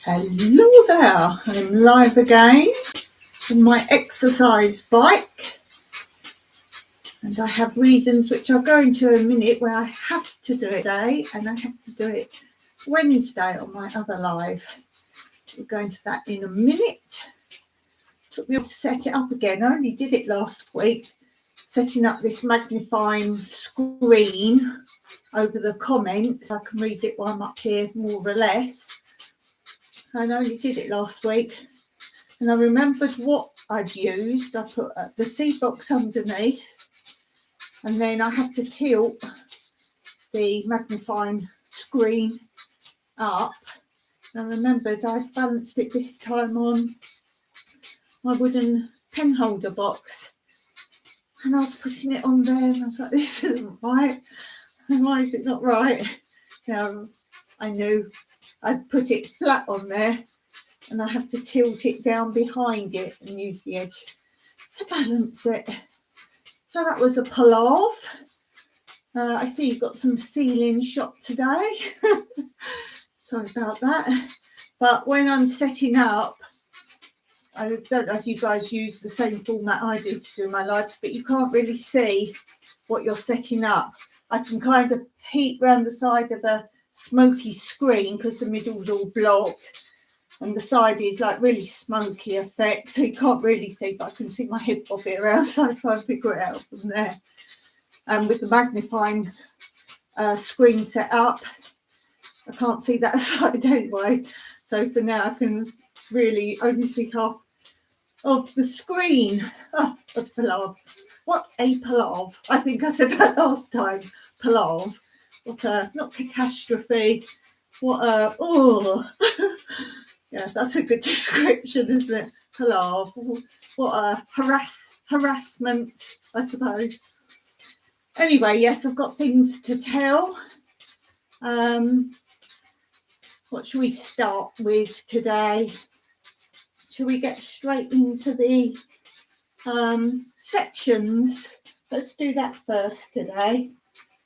Hello there, I'm live again on my exercise bike, and I have reasons which I'll go into in a minute where I have to do it today and I have to do it Wednesday on my other live. We'll go into that in a minute. Took me to set it up again. I only did it last week, setting up this magnifying screen over the comments. I can read it while I'm up here more or less. I only did it last week, and I remembered what I'd used. I put the C box underneath, and then I had to tilt the magnifying screen up. And I remembered I'd balanced it this time on my wooden pen holder box, and I was putting it on there, and I was like, this isn't right. And why is it not right? Now, I knew I'd put it flat on there, and I have to tilt it down behind it and use the edge to balance it. So that was a pull-off. I see you've got some ceiling shot today. Sorry about that. But when I'm setting up, I don't know if you guys use the same format I do to do my lives, but you can't really see what you're setting up. I can kind of peek round the side of a smoky screen because the middle's all blocked and the side is like really smoky effect, so you can't really see, but I can see my head bobbing around, so I try and figure it out from there. And with the magnifying screen set up, I can't see that side anyway, so for now I can really only see half of the screen. Oh, what's palav? What a palav. I think I said that last time. Palav. What a, not catastrophe. What a, oh. Yeah, that's a good description, isn't it? Palav. What a harassment, I suppose. Anyway, yes, I've got things to tell. What should we start with today? Shall we get straight into the sections? Let's do that first today.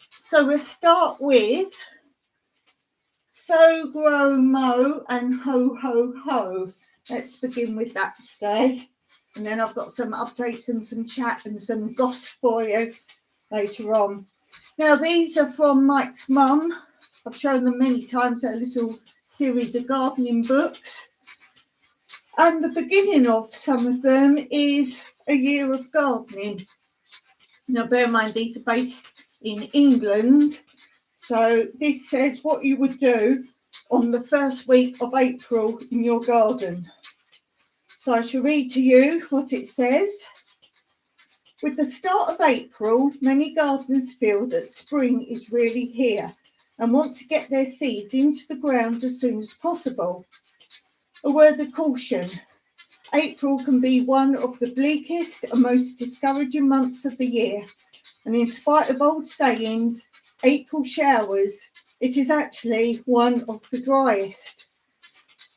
So we'll start with Sow, Grow, Mow and Ho, Ho, Ho. Let's begin with that today. And then I've got some updates and some chat and some goss for you later on. Now, these are from Mike's mum. I've shown them many times, a little series of gardening books. And the beginning of some of them is a year of gardening. Now, bear in mind, these are based in England. So this says what you would do on the first week of April in your garden. So I shall read to you what it says. With the start of April, many gardeners feel that spring is really here and want to get their seeds into the ground as soon as possible. A word of caution. April can be one of the bleakest and most discouraging months of the year. And in spite of old sayings, April showers, it is actually one of the driest.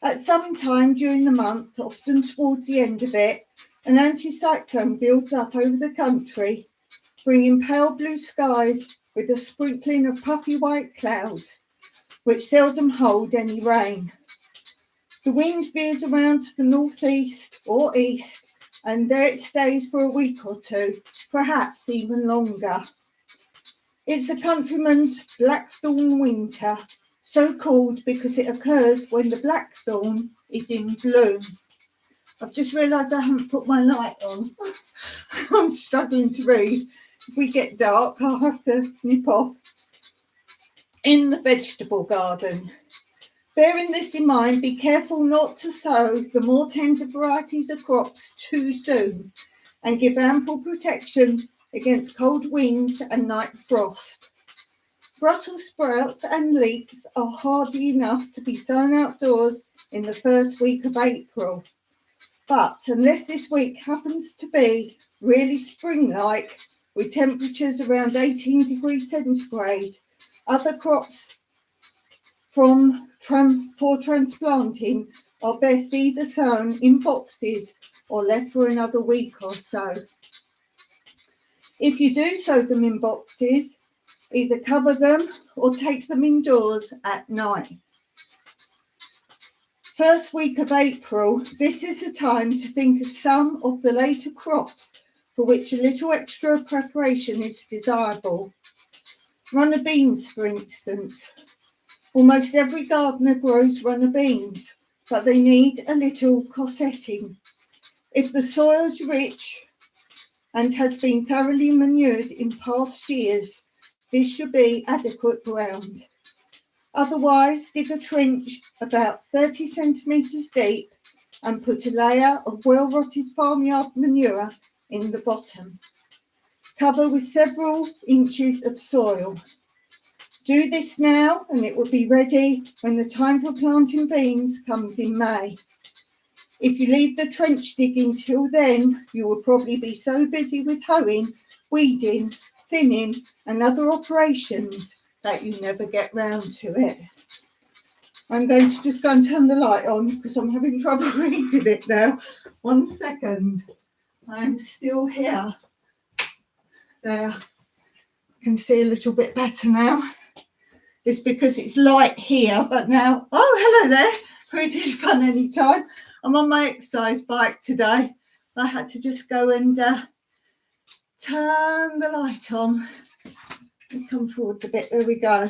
At some time during the month, often towards the end of it, an anticyclone builds up over the country, bringing pale blue skies with a sprinkling of puffy white clouds, which seldom hold any rain. The wind veers around to the northeast or east, and there it stays for a week or two, perhaps even longer. It's a countryman's blackthorn winter, so called because it occurs when the blackthorn is in bloom. I've just realised I haven't put my light on. I'm struggling to read. If we get dark, I'll have to nip off. In the vegetable garden. Bearing this in mind, be careful not to sow the more tender varieties of crops too soon and give ample protection against cold winds and night frost. Brussels sprouts and leeks are hardy enough to be sown outdoors in the first week of April. But unless this week happens to be really spring-like, with temperatures around 18 degrees centigrade, other crops for transplanting are best either sown in boxes or left for another week or so. If you do sow them in boxes, either cover them or take them indoors at night. First week of April, this is the time to think of some of the later crops for which a little extra preparation is desirable. Runner beans, for instance. Almost every gardener grows runner beans, but they need a little cossetting. If the soil is rich and has been thoroughly manured in past years, this should be adequate ground. Otherwise, dig a trench about 30 centimetres deep and put a layer of well-rotted farmyard manure in the bottom. Cover with several inches of soil. Do this now and it will be ready when the time for planting beans comes in May. If you leave the trench digging till then, you will probably be so busy with hoeing, weeding, thinning and other operations that you never get round to it. I'm going to just go and turn the light on because I'm having trouble reading it now. 1 second. I'm still here. There. I can see a little bit better now. It's because it's light here, but now, oh, hello there. Cruises fun anytime. I'm on my exercise bike today. I had to just go and turn the light on. Come forwards a bit. There we go.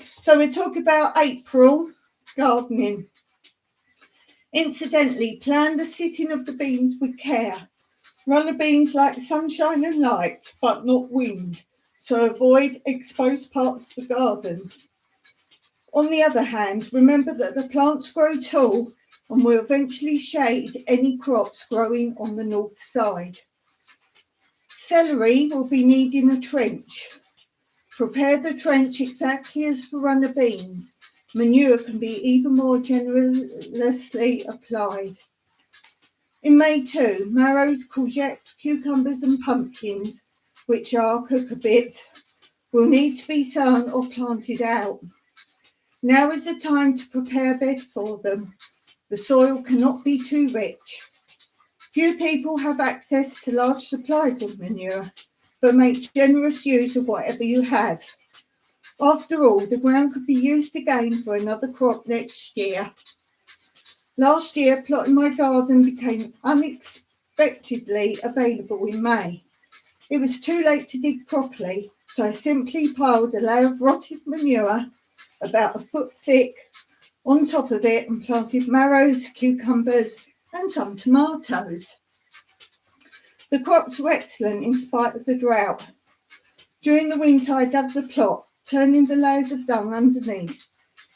So we're talking about April gardening. Incidentally, plan the sitting of the beans with care. Runner beans like sunshine and light, but not wind. So avoid exposed parts of the garden. On the other hand, remember that the plants grow tall and will eventually shade any crops growing on the north side. Celery will be needing a trench. Prepare the trench exactly as for runner beans. Manure can be even more generously applied. In May too, marrows, courgettes, cucumbers and pumpkins, which are cucurbits, will need to be sown or planted out. Now is the time to prepare a bed for them. The soil cannot be too rich. Few people have access to large supplies of manure, but make generous use of whatever you have. After all, the ground could be used again for another crop next year. Last year, plotting my garden became unexpectedly available in May. It was too late to dig properly, so I simply piled a layer of rotted manure about a foot thick on top of it and planted marrows, cucumbers and some tomatoes. The crops were excellent in spite of the drought. During the winter, I dug the plot, turning the layers of dung underneath,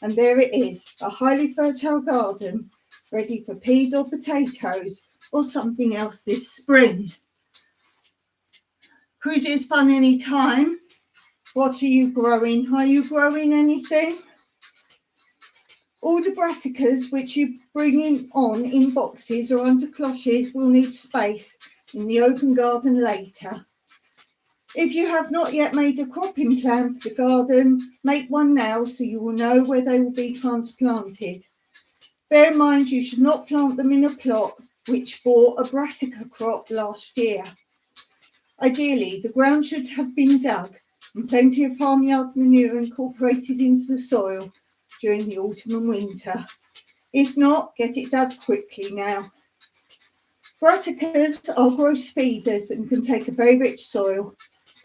and there it is, a highly fertile garden, ready for peas or potatoes or something else this spring. Cruising is fun anytime. What are you growing? Are you growing anything? All the brassicas which you bring in boxes or under cloches will need space in the open garden later. If you have not yet made a cropping plan for the garden, make one now so you will know where they will be transplanted. Bear in mind you should not plant them in a plot which bore a brassica crop last year. Ideally, the ground should have been dug and plenty of farmyard manure incorporated into the soil during the autumn and winter. If not, get it dug quickly now. Brassicas are gross feeders and can take a very rich soil.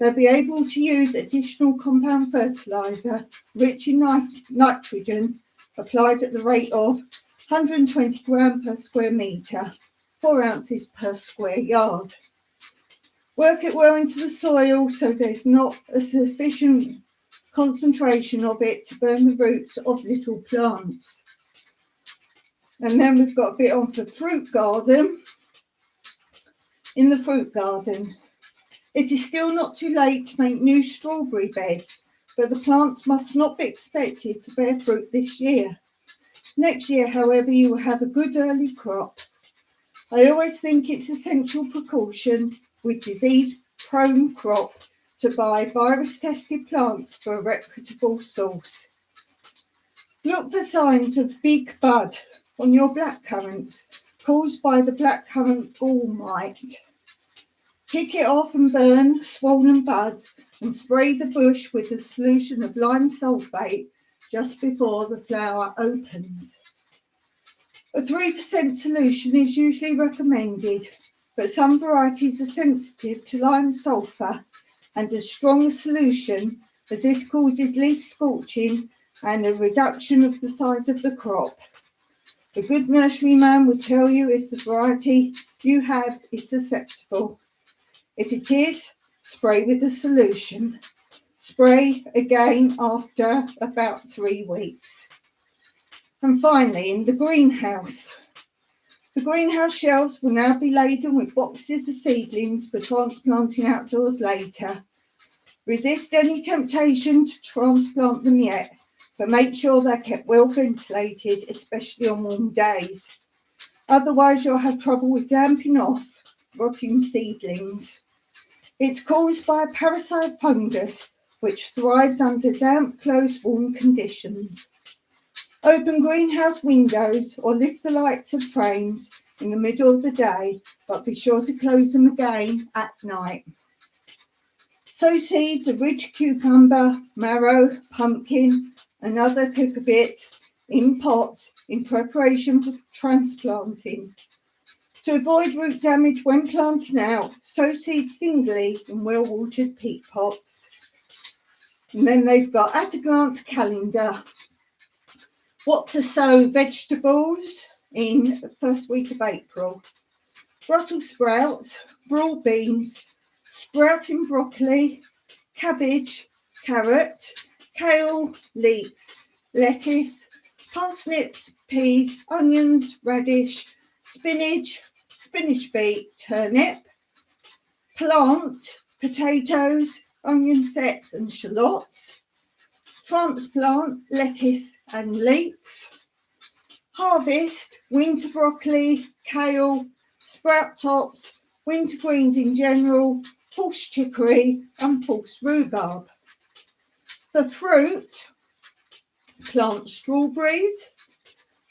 They'll be able to use additional compound fertiliser rich in nitrogen applied at the rate of 120 grams per square metre, 4 ounces per square yard. Work it well into the soil so there's not a sufficient concentration of it to burn the roots of little plants. And then we've got a bit on for fruit garden. In the fruit garden, it is still not too late to make new strawberry beds, but the plants must not be expected to bear fruit this year. Next year, however, you will have a good early crop. I always think it's essential precaution with disease-prone crop to buy virus-tested plants for a reputable source. Look for signs of big bud on your blackcurrants caused by the blackcurrant gall mite. Pick it off and burn swollen buds and spray the bush with a solution of lime sulphate just before the flower opens. A 3% solution is usually recommended, but some varieties are sensitive to lime sulphur, and a stronger solution, as this causes leaf scorching and a reduction of the size of the crop. A good nurseryman will tell you if the variety you have is susceptible. If it is, spray with the solution. Spray again after about 3 weeks. And finally, in the greenhouse. The greenhouse shelves will now be laden with boxes of seedlings for transplanting outdoors later. Resist any temptation to transplant them yet, but make sure they're kept well ventilated, especially on warm days. Otherwise, you'll have trouble with damping off rotting seedlings. It's caused by a parasite fungus which thrives under damp, closed, warm conditions. Open greenhouse windows or lift the lights of trains in the middle of the day, but be sure to close them again at night. Sow seeds of ridge cucumber, marrow, pumpkin and other cucurbits in pots in preparation for transplanting. To avoid root damage when planting out, sow seeds singly in well-watered peat pots. And then they've got at a glance calendar. What to sow vegetables in the first week of April. Brussels sprouts, broad beans, sprouting broccoli, cabbage, carrot, kale, leeks, lettuce, parsnips, peas, onions, radish, spinach, spinach beet, turnip, plant, potatoes, onion sets and shallots, transplant, lettuce and leeks, harvest, winter broccoli, kale, sprout tops, winter greens in general, false chicory and false rhubarb. For fruit, plant strawberries,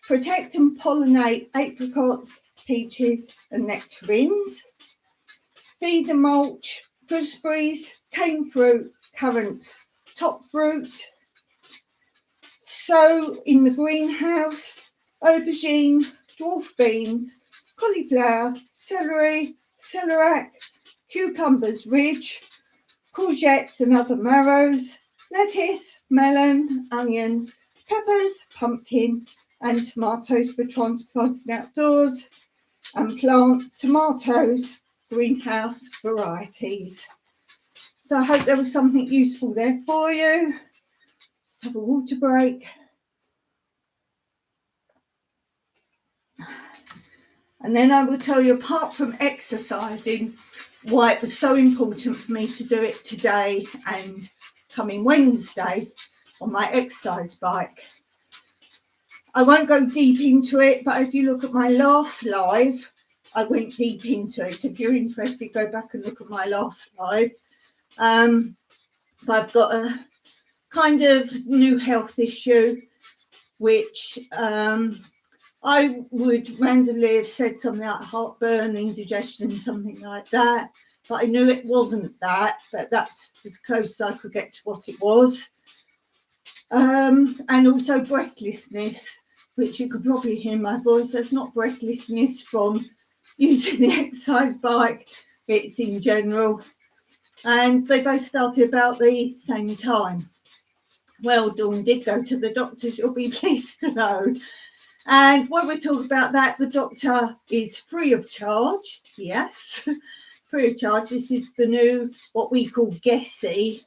protect and pollinate apricots, peaches and nectarines, feed and mulch gooseberries, cane fruit, currants, top fruit. Sow in the greenhouse aubergine, dwarf beans, cauliflower, celery, celeriac, cucumbers, ridge, courgettes and other marrows, lettuce, melon, onions, peppers, pumpkin and tomatoes for transplanting outdoors, and plant tomatoes, greenhouse varieties. So I hope there was something useful there for you. Let's have a water break. And then I will tell you, apart from exercising, why it was so important for me to do it today and coming Wednesday on my exercise bike. I won't go deep into it, but if you look at my last live, I went deep into it. So if you're interested, go back and look at my last live. But I've got a kind of new health issue, which I would randomly have said something like heartburn, indigestion, something like that. But I knew it wasn't that, but that's as close as I could get to what it was. And also breathlessness, which you could probably hear my voice. That's not breathlessness from using the exercise bike, it's in general. And they both started about the same time. Well, Dawn did go to the doctors, you'll be pleased to know. And when we talk about that, the doctor is free of charge. Yes, free of charge. This is the new, what we call GESI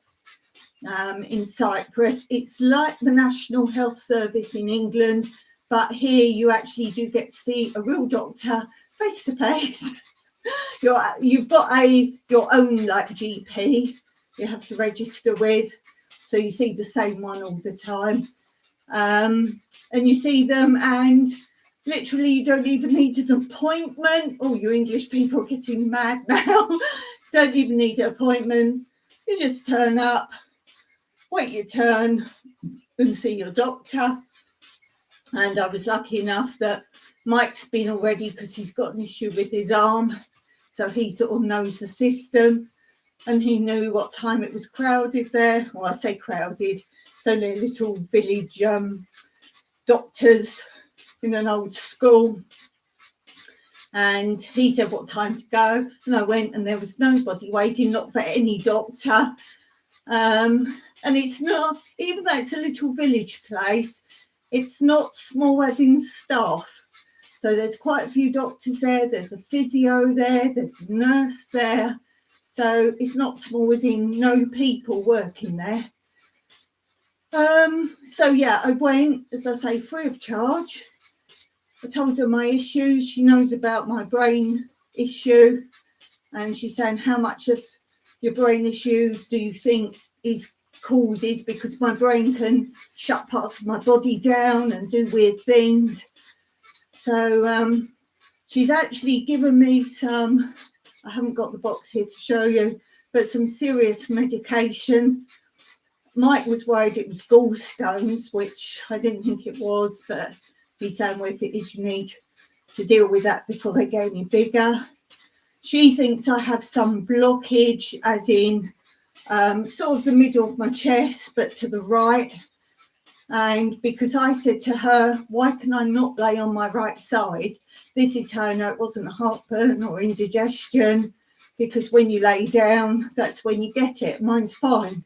in Cyprus. It's like the National Health Service in England, but here you actually do get to see a real doctor face to face. You've got your own like GP you have to register with, so you see the same one all the time. And you see them, and literally you don't even need an appointment. Oh, you English people are getting mad now. Don't even need an appointment. You just turn up, wait your turn and see your doctor. And I was lucky enough that Mike's been already, because he's got an issue with his arm. So he sort of knows the system, and he knew what time it was crowded there. Well, I say crowded, it's only a little village doctors in an old school. And he said what time to go, and I went, and there was nobody waiting, not for any doctor. And it's not, even though it's a little village place, it's not small as in staff. So there's quite a few doctors there, there's a physio there, there's a nurse there. So it's not small as in no people working there. So yeah, I went, as I say, free of charge. I told her my issues. She knows about my brain issue, and she's saying, how much of your brain issue do you think is causes? Because my brain can shut parts of my body down and do weird things. So she's actually given me some, I haven't got the box here to show you, but some serious medication. Mike was worried it was gallstones, which I didn't think it was, but he's saying, well, if it is, you need to deal with that before they get any bigger. She thinks I have some blockage, as in sort of the middle of my chest, but to the right. And because I said to her, why can I not lay on my right side? This is how I know it wasn't heartburn or indigestion, because when you lay down, that's when you get it. Mine's fine,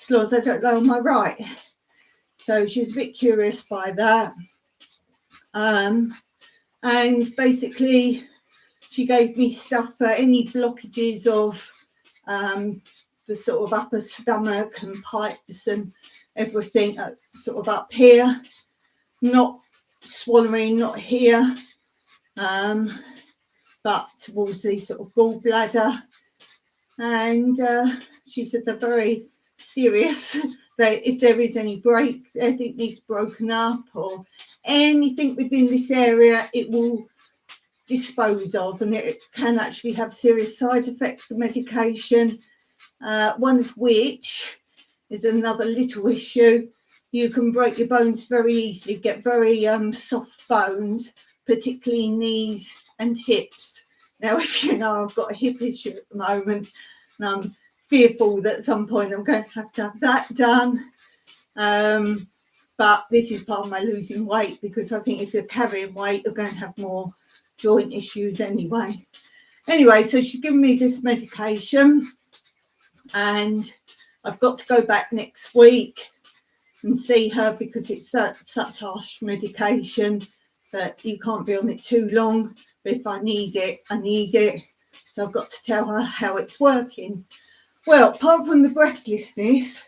as long as I don't lay on my right. So she was a bit curious by that. And basically, she gave me stuff for any blockages of the sort of upper stomach and pipes and everything sort of up here, not swallowing, not here, but towards the sort of gallbladder. And she said they're very serious. That if there is any break, anything needs broken up or anything within this area, it will dispose of, and it can actually have serious side effects of medication. One of which is another little issue. You can break your bones very easily, get very soft bones, particularly knees and hips. Now, if you know, I've got a hip issue at the moment, and I'm fearful that at some point I'm going to have that done. But this is part of my losing weight, because I think if you're carrying weight, you're going to have more joint issues anyway. So she's given me this medication, and I've got to go back next week and see her, because it's such harsh medication that you can't be on it too long. But if I need it, I need it. So I've got to tell her how it's working. Well, apart from the breathlessness,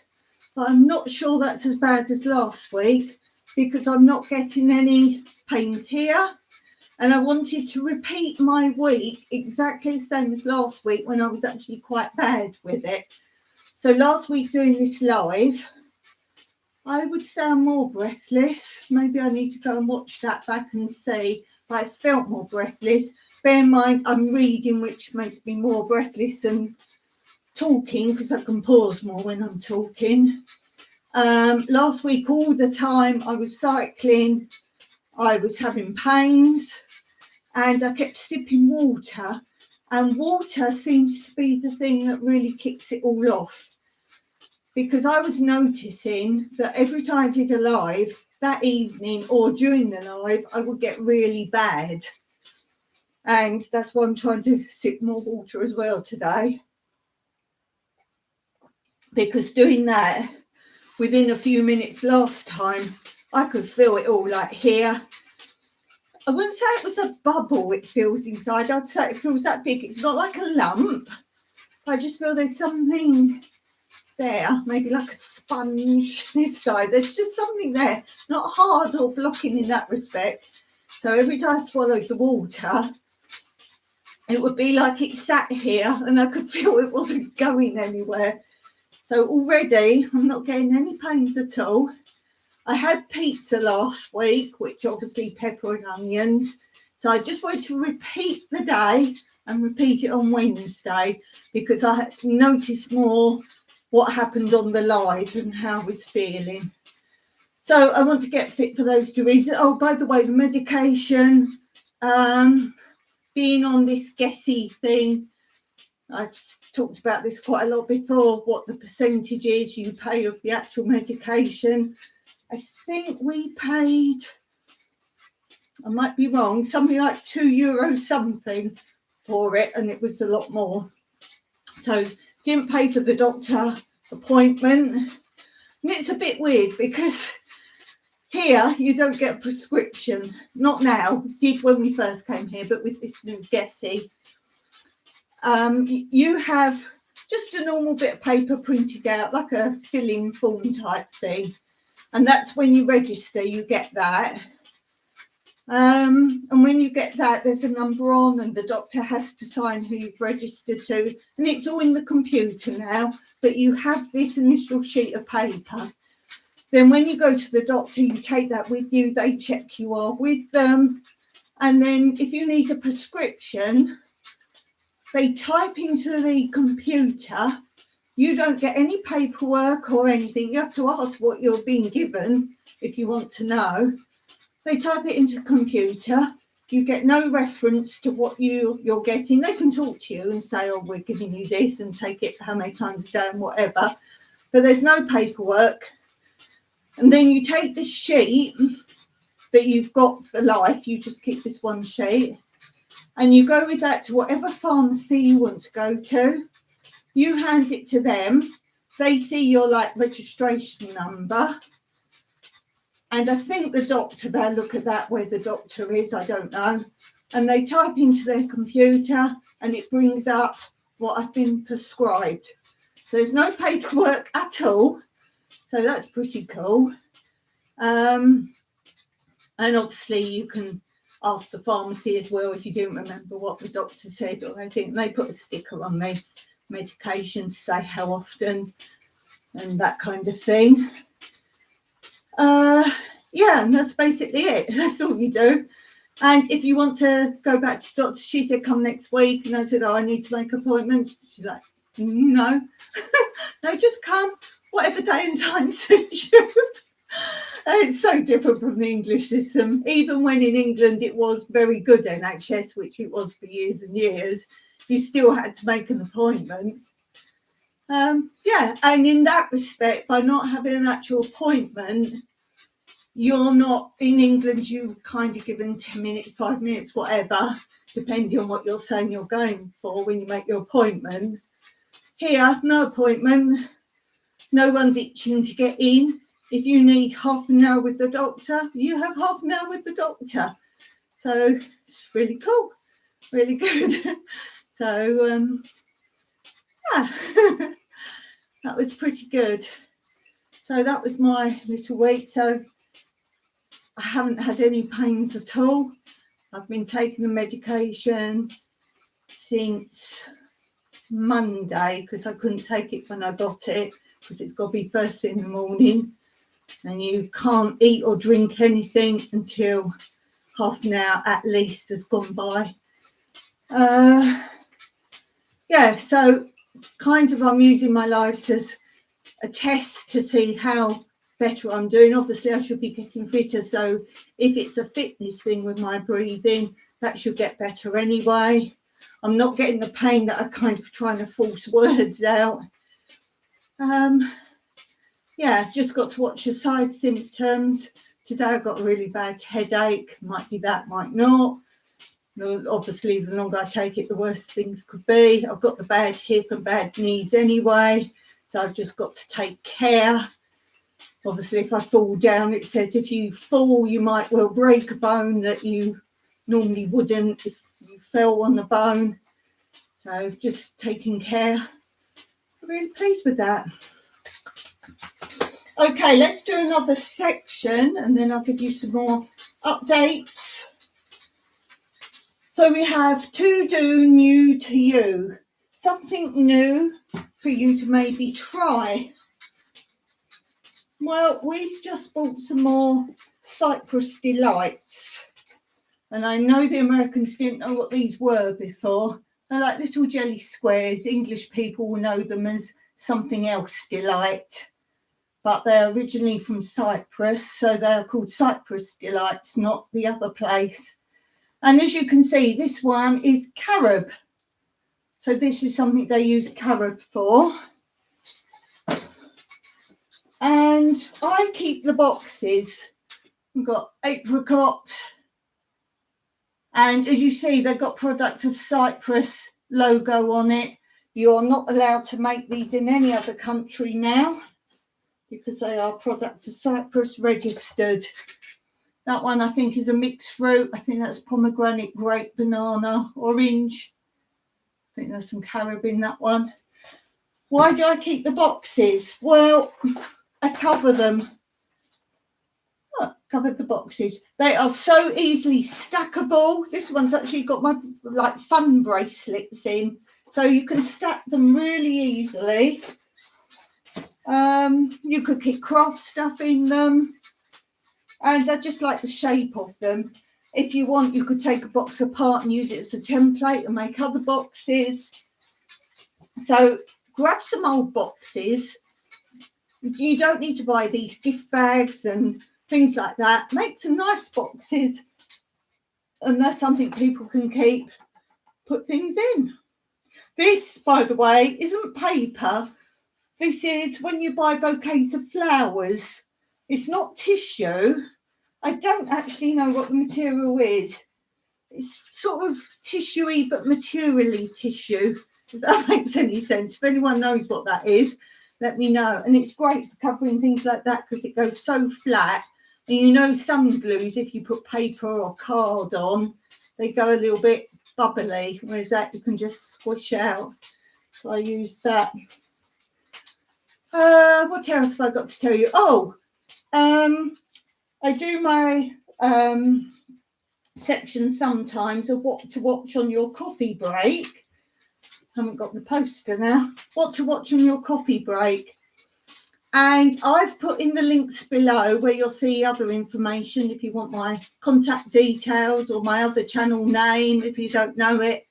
I'm not sure that's as bad as last week, because I'm not getting any pains here. And I wanted to repeat my week exactly the same as last week, when I was actually quite bad with it. So last week doing this live, I would say I'm more breathless. Maybe I need to go and watch that back and see. But I felt more breathless. Bear in mind, I'm reading, which makes me more breathless than talking, because I can pause more when I'm talking. Last week, all the time I was cycling, I was having pains, and I kept sipping water, and water seems to be the thing that really kicks it all off, because I was noticing that every time I did a live that evening or during the live, I would get really bad. And that's why I'm trying to sip more water as well today, because doing that within a few minutes last time, I could feel it all, like here. I wouldn't say it was a bubble it feels inside. I'd say it feels that big. It's not like a lump. I just feel there's something there, maybe like a sponge this side. There's just something there, not hard or blocking in that respect. So every time I swallowed the water, it would be like it sat here, and I could feel it wasn't going anywhere. So already I'm not getting any pains at all. I had pizza last week, which obviously pepper and onions. So I just wanted to repeat the day and repeat it on Wednesday, because I had noticed more what happened on the lives and how I was feeling. So I want to get fit for those 2 reasons. Oh, by the way, the medication, being on this Gessie thing, I've talked about this quite a lot before, what the percentage is you pay of the actual medication. I think we paid I might be wrong, something like €2 something for it, and it was a lot more. So didn't pay for the doctor appointment. And it's a bit weird because here you don't get a prescription, not now, did when we first came here, but with this new Gessie, you have just a normal bit of paper printed out, like a fill-in form type thing, and that's when you register, you get that. And when you get that, there's a number on, and the doctor has to sign who you've registered to, and it's all in the computer now, but you have this initial sheet of paper. Then when you go to the doctor, you take that with you, they check you are with them, and then if you need a prescription, they type into the computer. You don't get any paperwork or anything. You have to ask what you're being given if you want to know. They type it into the computer. You get no reference to what you're getting. They can talk to you and say, oh, we're giving you this, and take it how many times a day and whatever. But there's no paperwork. And then you take this sheet that you've got for life. You just keep this one sheet. And you go with that to whatever pharmacy you want to go to. You hand it to them. They see your registration number. And I think the doctor, they'll look at that where the doctor is, I don't know. And they type into their computer and it brings up what I've been prescribed. So there's no paperwork at all. So that's pretty cool. And obviously you can ask the pharmacy as well if you didn't remember what the doctor said, or they think they put a sticker on the medication to say how often and that kind of thing. Yeah, and that's basically it. That's all you do. And if you want to go back to doctor, she said come next week, and I said, oh, I need to make an appointment. She's like, no. No, just come whatever day and time suits you. It's so different from the English system. Even when in England it was very good NHS, which it was for years and years, you still had to make an appointment. Yeah, and in that respect, by not having an actual appointment, you're not, in England, you've kind of given 10 minutes, 5 minutes, whatever, depending on what you're saying you're going for when you make your appointment. Here, no appointment. No one's itching to get in. If you need half an hour with the doctor, you have half an hour with the doctor. So it's really cool, really good. So, yeah, that was pretty good. So that was my little week. So I haven't had any pains at all. I've been taking the medication since Monday because I couldn't take it when I got it because it's got to be first thing in the morning. And you can't eat or drink anything until half an hour at least has gone by. Yeah, so kind of I'm using my life as a test to see how better I'm doing. Obviously, I should be getting fitter. So if it's a fitness thing with my breathing, that should get better anyway. I'm not getting the pain that I'm kind of trying to force words out. Yeah, just got to watch the side symptoms. Today I got a really bad headache. Might be that, might not. Obviously, the longer I take it, the worse things could be. I've got the bad hip and bad knees anyway, so I've just got to take care. Obviously, if I fall down, it says if you fall, you might well break a bone that you normally wouldn't if you fell on the bone. So just taking care. I'm really pleased with that. Okay, let's do another section and then I'll give you some more updates. So we have to do new to you. Something new for you to maybe try. Well, we've just bought some more Cyprus Delights. And I know the Americans didn't know what these were before. They're like little jelly squares. English people will know them as something else delight. But they're originally from Cyprus, so they're called Cyprus Delights, not the other place. And as you can see, this one is carob. So this is something they use carob for. And I keep the boxes. We've got apricot, And as you see, they've got product of Cyprus logo on it. You're not allowed to make these in any other country now because they are product of Cyprus registered. That one I think is a mixed fruit. I think that's pomegranate, grape, banana, orange. I think there's some carob in that one. Why do I keep the boxes? Well, I cover them. Oh, covered the boxes. They are so easily stackable. This one's actually got my like fun bracelets in, so you can stack them really easily. You could keep craft stuff in them, and I just like the shape of them. If you want, you could take a box apart and use it as a template and make other boxes. So grab some old boxes. You don't need to buy these gift bags and things like that. Make some nice boxes, and that's something people can keep, put things in. This, by the way, isn't paper. This is when you buy bouquets of flowers. It's not tissue. I don't actually know what the material is. It's sort of tissuey, but materially tissue, if that makes any sense. If anyone knows what that is, let me know. And it's great for covering things like that because it goes so flat. And you know, some glues, if you put paper or card on, they go a little bit bubbly, whereas that you can just squish out. So I use that. What else have I got to tell you? Oh, I do my section sometimes of what to watch on your coffee break. I haven't got the poster now. What to watch on your coffee break. And I've put in the links below where you'll see other information if you want my contact details or my other channel name if you don't know it.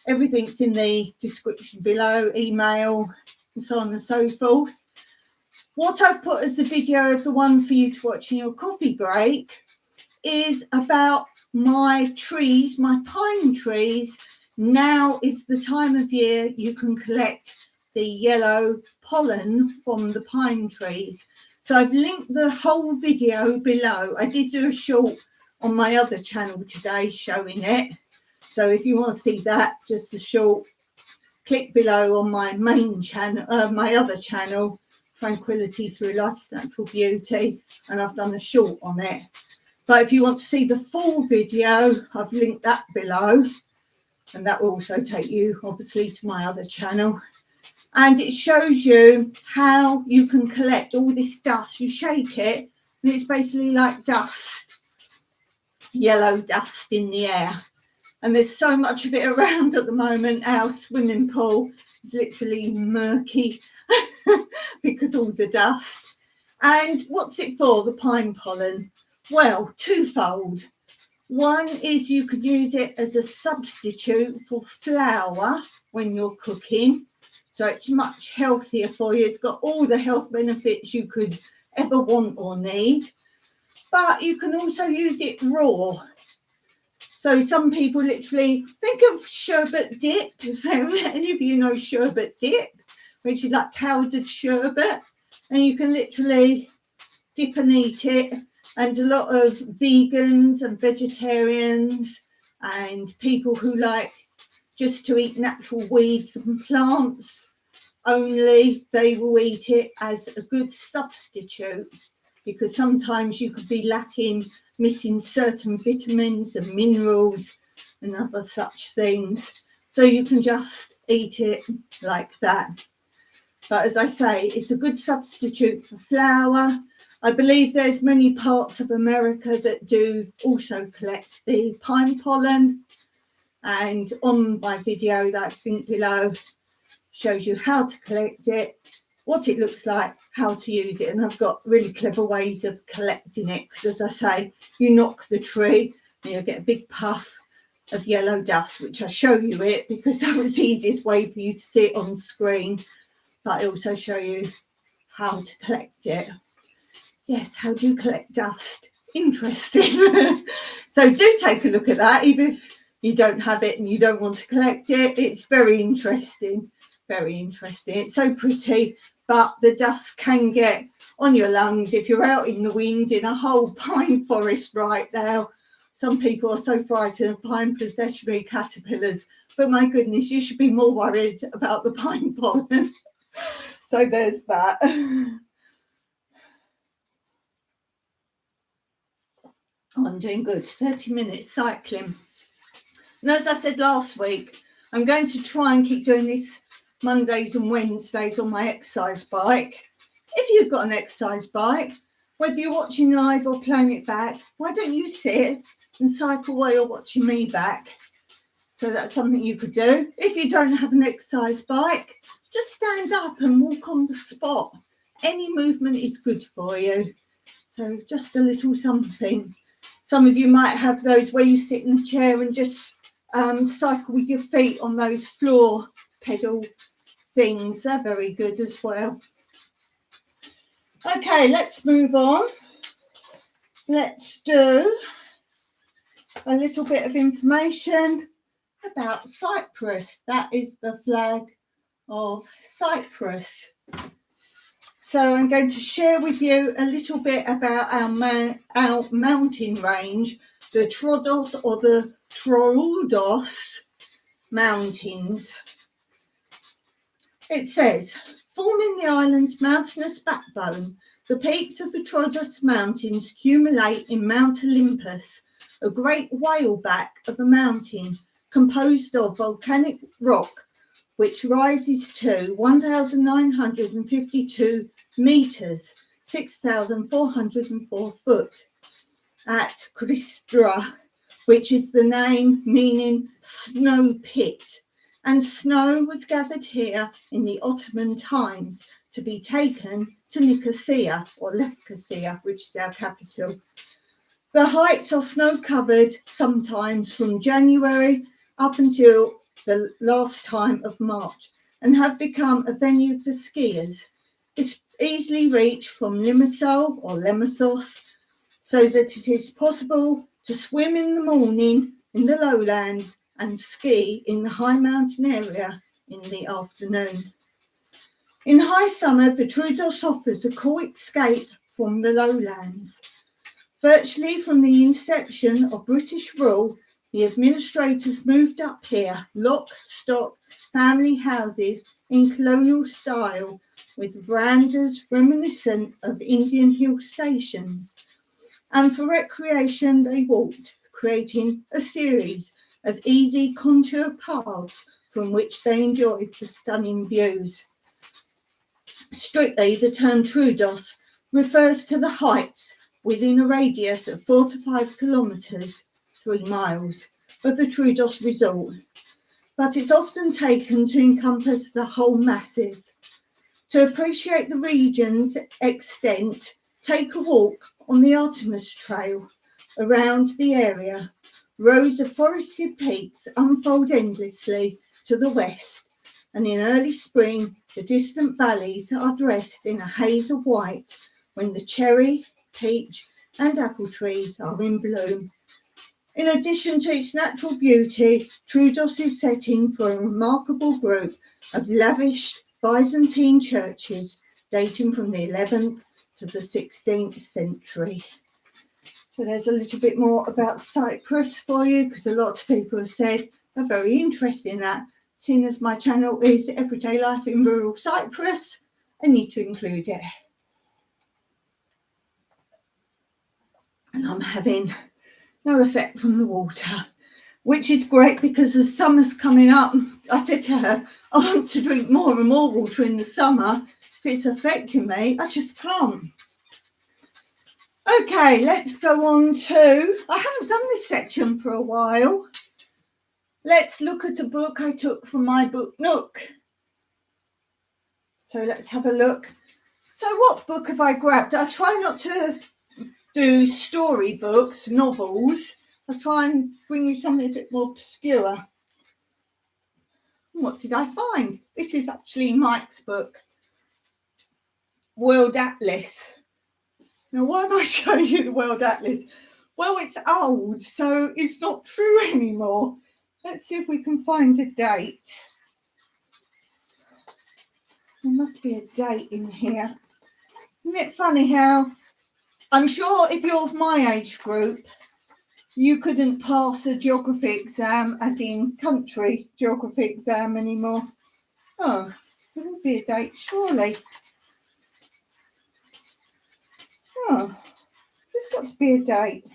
Everything's in the description below, email and so on and so forth. What I've put as the video of the one for you to watch in your coffee break is about my trees, my pine trees. Now is the time of year you can collect the yellow pollen from the pine trees. So I've linked the whole video below. I did do a short on my other channel today showing it. So if you want to see that, just a short, click below on my main channel, my other channel, Tranquility Through Life's Natural Beauty, and I've done a short on it. But if you want to see the full video, I've linked that below, and that will also take you obviously to my other channel. And it shows you how you can collect all this dust. You shake it and it's basically like dust, yellow dust in the air. And there's so much of it around at the moment. Our swimming pool is literally murky because all the dust. And what's it for, the pine pollen? Well, twofold. One is you could use it as a substitute for flour when you're cooking. So it's much healthier for you. It's got all the health benefits you could ever want or need. But you can also use it raw. So some people literally think of sherbet dip. If any of you know sherbet dip, which is like powdered sherbet. And you can literally dip and eat it. And a lot of vegans and vegetarians and people who like just to eat natural weeds and plants only, they will eat it as a good substitute, because sometimes you could be lacking, missing certain vitamins and minerals and other such things. So you can just eat it like that. But as I say, it's a good substitute for flour. I believe there's many parts of America that do also collect the pine pollen. And on my video that I link below shows you how to collect it, what it looks like, how to use it. And I've got really clever ways of collecting it, because as I say, you knock the tree and you'll get a big puff of yellow dust, which I show you it because that was the easiest way for you to see it on screen. But I also show you how to collect it. Yes, how do you collect dust? Interesting. So do take a look at that, even if you don't have it and you don't want to collect it. It's very interesting. Very interesting. It's so pretty, but the dust can get on your lungs if you're out in the wind in a whole pine forest right now. some people are so frightened of pine processionary caterpillars, but my goodness, you should be more worried about the pine pollen. So there's that. Oh, I'm doing good. 30 minutes cycling. And as I said last week, I'm going to try and keep doing this Mondays and Wednesdays on my exercise bike. If you've got an exercise bike, whether you're watching live or playing it back, why don't you sit and cycle while you're watching me back? So that's something you could do. If you don't have an exercise bike, just stand up and walk on the spot. Any movement is good for you. So just a little something. Some of you might have those where you sit in a chair and just cycle with your feet on those floor pedal things. They're very good as well. Okay, let's move on. Let's do a little bit of information about Cyprus. That is the flag of Cyprus. So I'm going to share with you a little bit about our mountain range, the Troodos or the Troodos Mountains. It says, forming the island's mountainous backbone, the peaks of the Troodos Mountains accumulate in Mount Olympus, a great whaleback of a mountain composed of volcanic rock, which rises to 1,952 metres, 6,404 foot, at Christra, which is the name meaning snow pit. And snow was gathered here in the Ottoman times to be taken to Nicosia or Lefkosia, which is our capital. The heights are snow-covered sometimes from January up until the last time of March and have become a venue for skiers. It's easily reached from Limassol or Limassos, so that it is possible to swim in the morning in the lowlands and ski in the high mountain area in the afternoon. In high summer, the Troodos offers a cool escape from the lowlands. Virtually from the inception of British rule, the administrators moved up here, lock, stock, family houses in colonial style, with verandas reminiscent of Indian hill stations. And for recreation, they walked, creating a series of easy contour paths from which they enjoyed the stunning views. Strictly, the term Troodos refers to the heights within a radius of 4 to 5 kilometres, 3 miles, of the Troodos resort, but it's often taken to encompass the whole massif. To appreciate the region's extent, take a walk on the Artemis Trail around the area. Rows of forested peaks unfold endlessly to the west, and in early spring, the distant valleys are dressed in a haze of white when the cherry, peach and apple trees are in bloom. In addition to its natural beauty, Troodos is setting for a remarkable group of lavish Byzantine churches dating from the 11th to the 16th century. So there's a little bit more about Cyprus for you, because a lot of people have said they're very interested in that. Seeing as my channel is Everyday Life in Rural Cyprus, I need to include it. And I'm having no effect from the water, which is great because as summer's coming up, I said to her, I want to drink more and more water in the summer. If it's affecting me, I just can't. Okay, let's go on to, I haven't done this section for a while. Let's look at a book I took from my book Nook. So let's have a look. So what book have I grabbed? I try not to do story books, novels. I try and bring you something a bit more obscure. What did I find? This is actually Mike's book, World Atlas. Now, why am I showing you the World Atlas? Well, it's old, so it's not true anymore. Let's see if we can find a date. There must be a date in here. Isn't it funny how, I'm sure if you're of my age group, you couldn't pass a geography exam, as in country geography exam anymore. Oh, there would be a date, surely. Oh, there's got to be a date.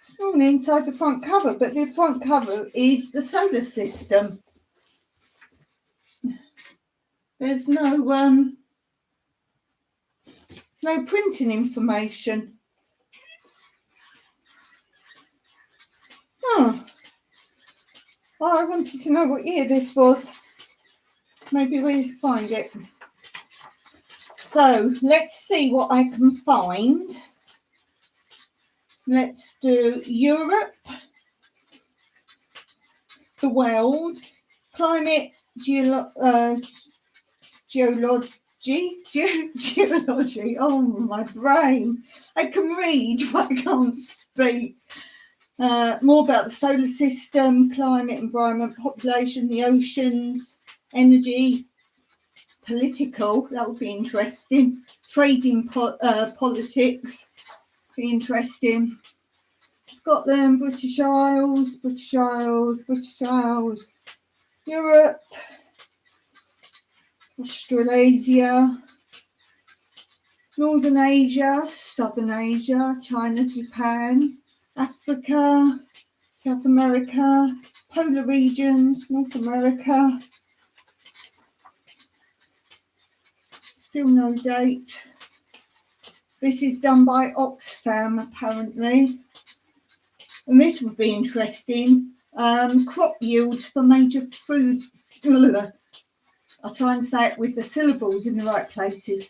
It's normally inside the front cover, but the front cover is the solar system. There's no printing information. Oh, I wanted to know what year this was. Maybe we'll find it. So let's see what I can find. Let's do Europe, the world, climate, geology. Oh, my brain. I can read, but I can't speak. More about the solar system, climate, environment, population, the oceans, energy, political, that would be interesting. Trading politics, be interesting. Scotland, British Isles, Europe, Australasia, Northern Asia, Southern Asia, China, Japan, Africa, South America, polar regions, North America. Still no date. This is done by Oxfam, apparently. And this would be interesting. Crop yields for major food. I'll try and say it with the syllables in the right places.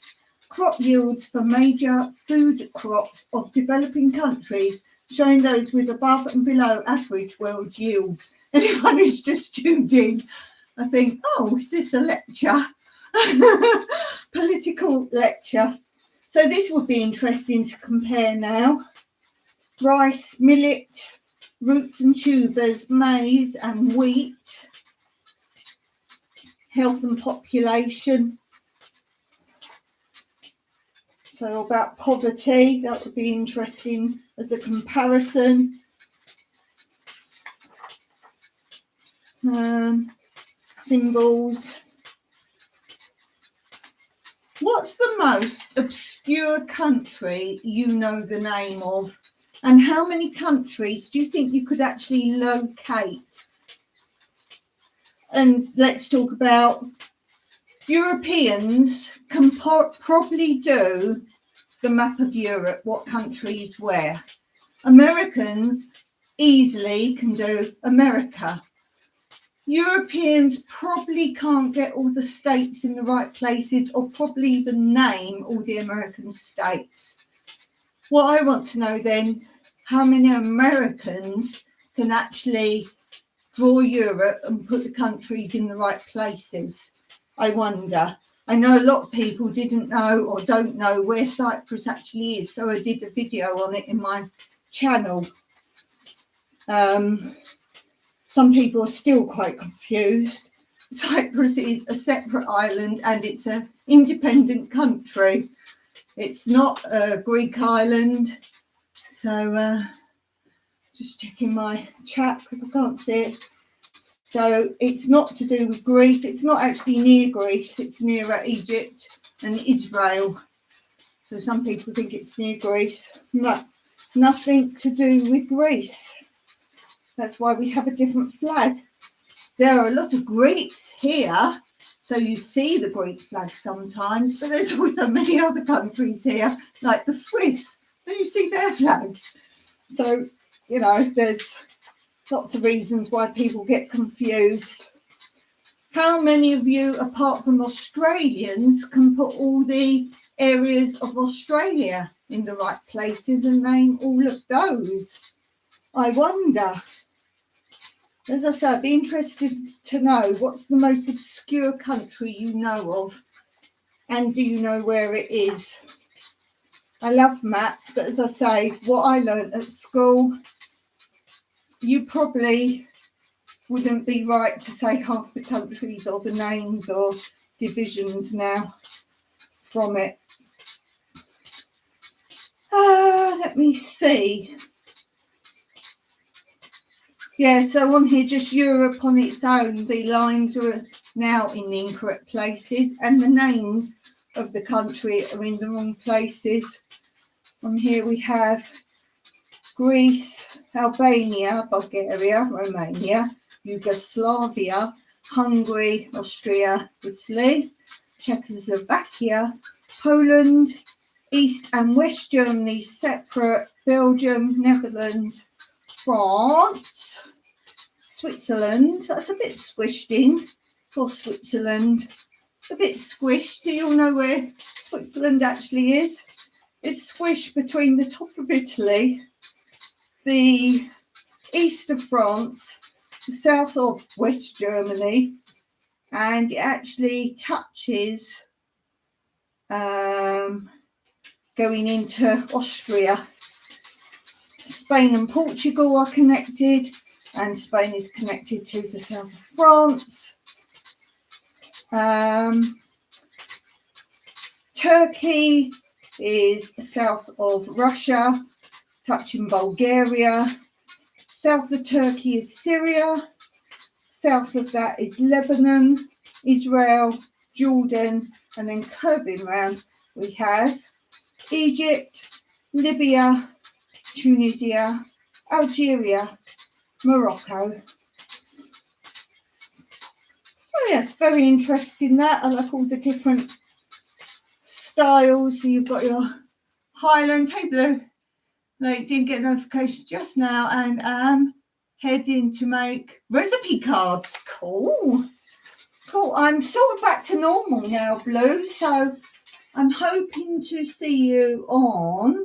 Crop yields for major food crops of developing countries, showing those with above and below average world yields. Anyone who's just tuned in, I think, oh, is this a lecture? Political lecture. So this would be interesting to compare now. Rice, millet, roots and tubers, maize and wheat. Health and population. So about poverty, that would be interesting as a comparison. Symbols. What's the most obscure country you know the name of? And how many countries do you think you could actually locate? And let's talk about Europeans can probably do the map of Europe, what countries where. Americans easily can do America. Europeans probably can't get all the states in the right places or probably even name all the American states. What I want to know then, how many Americans can actually draw Europe and put the countries in the right places? I wonder. I know a lot of people didn't know or don't know where Cyprus actually is, so I did a video on it in my channel. Some people are still quite confused. Cyprus is a separate island and it's an independent country. It's not a Greek island. So just checking my chat because I can't see it. So it's not to do with Greece. It's not actually near Greece. It's nearer Egypt and Israel. So some people think it's near Greece. No, nothing to do with Greece. That's why we have a different flag. There are a lot of Greeks here, so you see the Greek flag sometimes, but there's also many other countries here, like the Swiss, and you see their flags. So, you know, there's lots of reasons why people get confused. How many of you, apart from Australians, can put all the areas of Australia in the right places and name all of those? I wonder. As I said, I'd be interested to know what's the most obscure country you know of, and do you know where it is? I love maths, but as I say, what I learned at school, you probably wouldn't be right to say half the countries or the names or divisions now from it. Let me see. Yeah, so on here, just Europe on its own, the lines are now in the incorrect places and the names of the country are in the wrong places. On here we have Greece, Albania, Bulgaria, Romania, Yugoslavia, Hungary, Austria, Italy, Czechoslovakia, Poland, East and West Germany separate, Belgium, Netherlands, France, Switzerland. That's a bit squished in for Switzerland. It's a bit squished. Do you all know where Switzerland actually is? It's squished between the top of Italy, the east of France, the south of West Germany, and it actually touches going into Austria. Spain and Portugal are connected, and Spain is connected to the south of France. Turkey is the south of Russia, touching Bulgaria. South of Turkey is Syria. South of that is Lebanon, Israel, Jordan, and then curving round we have Egypt, Libya, Tunisia, Algeria, Morocco. So yes, very interesting that. I like all the different styles. So you've got your Highlands. Hey Blue, they didn't get notifications just now, and I'm heading to make recipe cards. Cool. I'm sort of back to normal now, Blue, so I'm hoping to see you on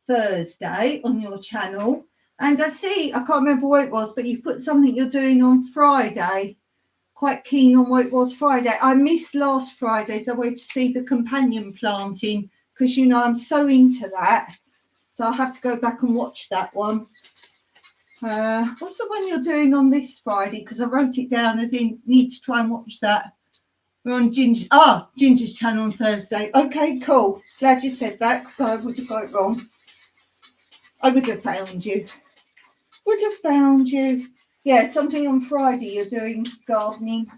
Thursday on your channel. And I see, I can't remember what it was, but you've put something you're doing on Friday. Quite keen on what it was Friday. I missed last Friday, so I went to see the companion planting because, you know, I'm so into that. So I'll have to go back and watch that one. What's the one you're doing on this Friday? Because I wrote it down as in need to try and watch that. We're on Ginger's channel on Thursday. Okay, cool. Glad you said that because I would have got it wrong. I would have found you. Yeah, something on Friday you're doing gardening.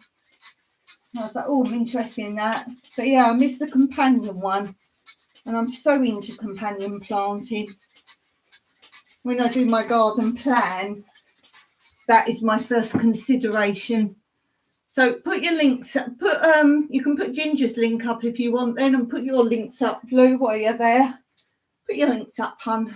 I was like, oh, I'm interested in that. So yeah, I missed the companion one. And I'm so into companion planting. When I do my garden plan, that is my first consideration. So put your links, you can put Ginger's link up if you want then, and put your links up, Blue, while you're there. Put your links up, hun.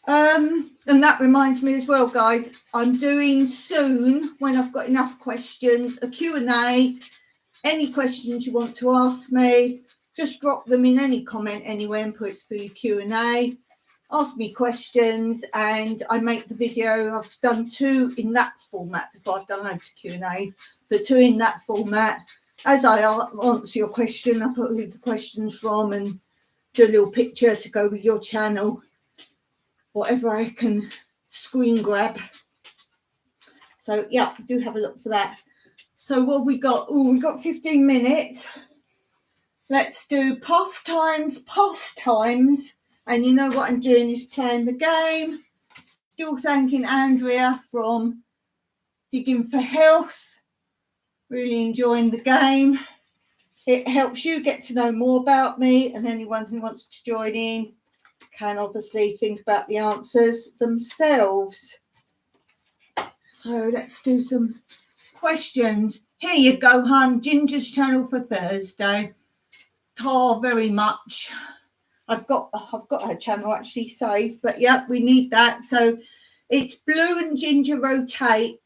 And that reminds me as well, guys, I'm doing soon, when I've got enough questions, a Q&A. Any questions you want to ask me, just drop them in any comment anywhere and put it for your Q&A. Ask me questions and I make the video. I've done 2 in that format before. I've done loads of Q&As, but 2 in that format. As I answer your question, I put who the question's from and do a little picture to go with your channel. Whatever I can screen grab. So yeah, do have a look for that. So what we got? Oh, we got 15 minutes. Let's do pastimes. And you know what I'm doing is playing the game. Still thanking Andrea from Digging for Health. Really enjoying the game. It helps you get to know more about me, and anyone who wants to join in can obviously think about the answers themselves. So let's do some questions. Here you go, hun. Ginger's channel for Thursday. Tar very much. I've got her channel actually saved, but yeah, we need that. So it's Blue and Ginger rotate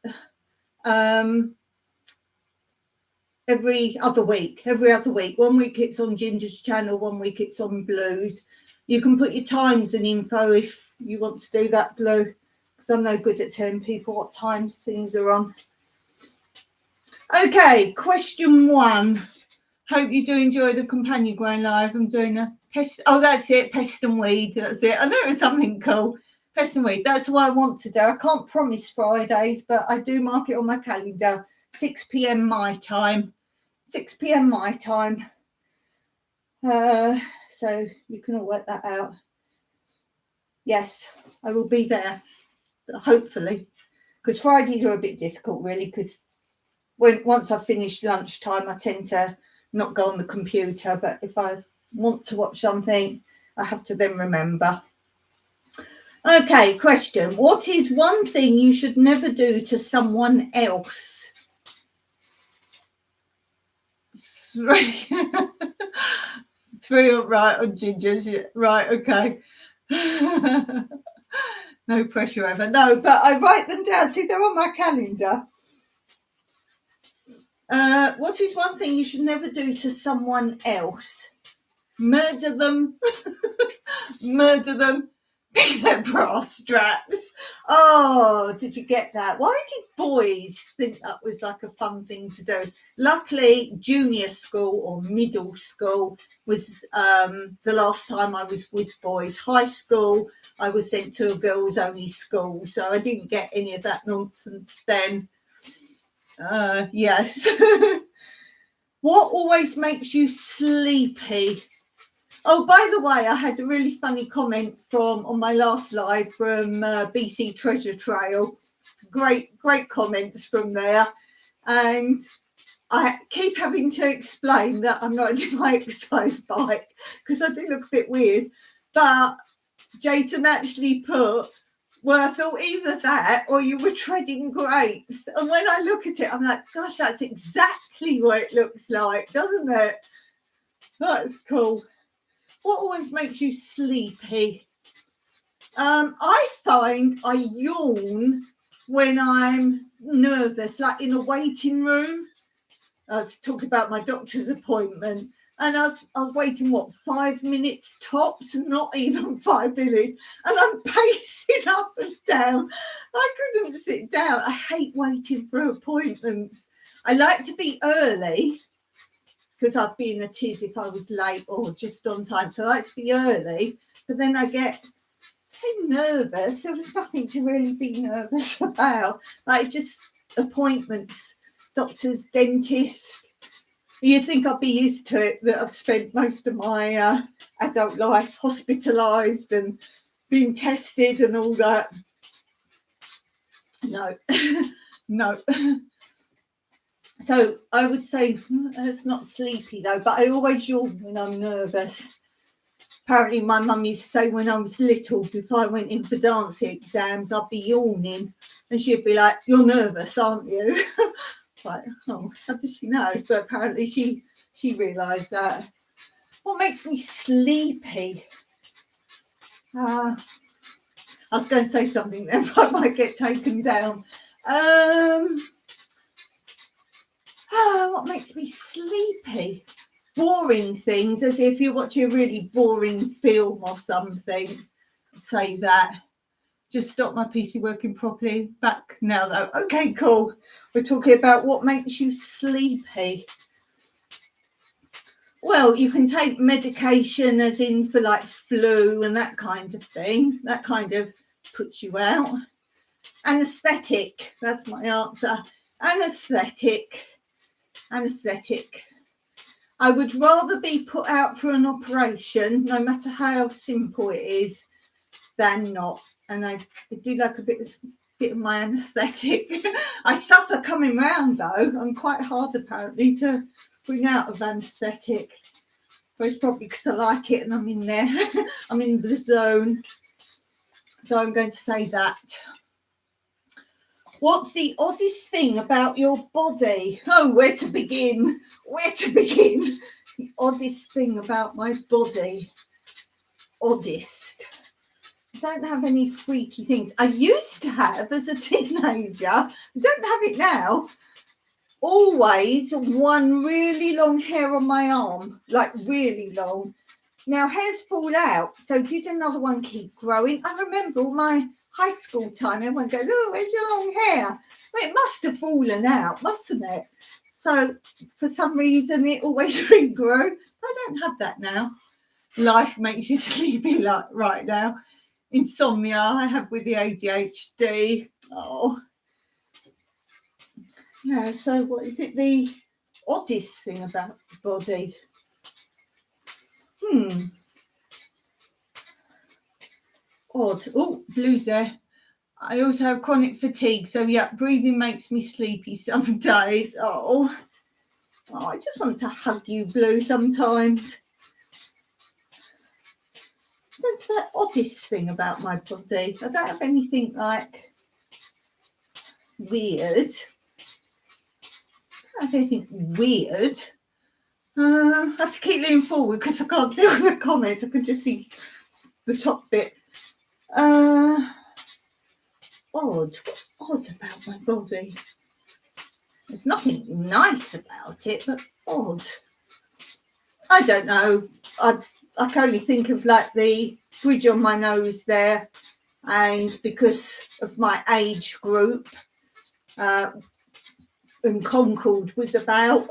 every other week. 1 week it's on Ginger's channel, 1 week it's on Blue's. You can put your times and info if you want to do that, Blue, because I'm no good at telling people what times things are on. Okay, question 1. Hope you do enjoy the companion growing live. I'm doing a pest. Oh, that's it. Pest and weed. That's it. I know it was something cool. Pest and weed. That's what I want to do. I can't promise Fridays, but I do mark it on my calendar. 6 p.m. my time. 6 p.m. my time. So you can all work that out. Yes, I will be there, hopefully, because Fridays are a bit difficult, really, because once I finish lunchtime, I tend to not go on the computer. But if I want to watch something, I have to then remember. Okay, question. What is one thing you should never do to someone else? Three right on Ginger's. Right, okay. No pressure ever. No, but I write them down. See, they're on my calendar. What is one thing you should never do to someone else? Murder them. Murder them. Pick their bra straps. Oh, did you get that? Why did boys think that was like a fun thing to do? Luckily, junior school or middle school was the last time I was with boys. High school, I was sent to a girls only school, so I didn't get any of that nonsense then. Yes. What always makes you sleepy? Oh, by the way, I had a really funny comment on my last live from BC Treasure Trail. Great comments from there. And I keep having to explain that I'm riding my exercise bike because I do look a bit weird. But Jason actually put, well, I thought either that or you were treading grapes. And when I look at it, I'm like, gosh, that's exactly what it looks like, doesn't it? That's cool. What always makes you sleepy? I find I yawn when I'm nervous, like in a waiting room. I was talking about my doctor's appointment, and I was waiting, 5 minutes tops, not even 5 minutes, and I'm pacing up and down. I couldn't sit down. I hate waiting for appointments. I like to be early, because I'd be in a tiz if I was late or just on time. So I like to be early, but then I get so nervous. There was nothing to really be nervous about. Like just appointments, doctors, dentists. You'd think I'd be used to it, that I've spent most of my adult life hospitalised and being tested and all that. No, no. So I would say it's not sleepy though, but I always yawn when I'm nervous. Apparently my mum used to say when I was little, before I went in for dancing exams, I'd be yawning and she'd be like, "You're nervous, aren't you?" It's like, oh, how does she know? But apparently she realised that. What makes me sleepy? I was going to say something then, but I might get taken down. What makes me sleepy? Boring things, as if you're watching a really boring film or something. I'd say that. Just stop my PC working properly. Back now though. Okay, cool. We're talking about what makes you sleepy. Well, you can take medication as in for like flu and that kind of thing. That kind of puts you out. Anesthetic, that's my answer. Anesthetic. I would rather be put out for an operation, no matter how simple it is, than not. And I do like a bit of my anaesthetic. I suffer coming round though. I'm quite hard apparently to bring out of anaesthetic. But it's probably because I like it and I'm in there. I'm in the zone. So I'm going to say that. What's the oddest thing about your body? Oh, where to begin? The oddest thing about my body. Oddest. I don't have any freaky things. I used to have as a teenager. I don't have it now. Always one really long hair on my arm, like really long. Now hairs fall out, so did another one keep growing? I remember all my high school time, everyone goes, "Oh, where's your long hair?" Well, it must have fallen out, mustn't it? So for some reason it always regrew. I don't have that now. Life makes you sleepy like right now. Insomnia I have with the ADHD. Oh. Yeah, so what is it, the oddest thing about the body? Odd. Oh, Blue's there. I also have chronic fatigue, so yeah, breathing makes me sleepy some days. Oh, I just want to hug you, Blue, sometimes. That's the oddest thing about my body. I don't have anything like weird. I don't have anything weird. I have to keep leaning forward because I can't see all the comments. I can just see the top bit. Odd. What's odd about my body? There's nothing nice about it, but odd. I don't know. I can only think of like the bridge on my nose there, and because of my age group, and Concord was about.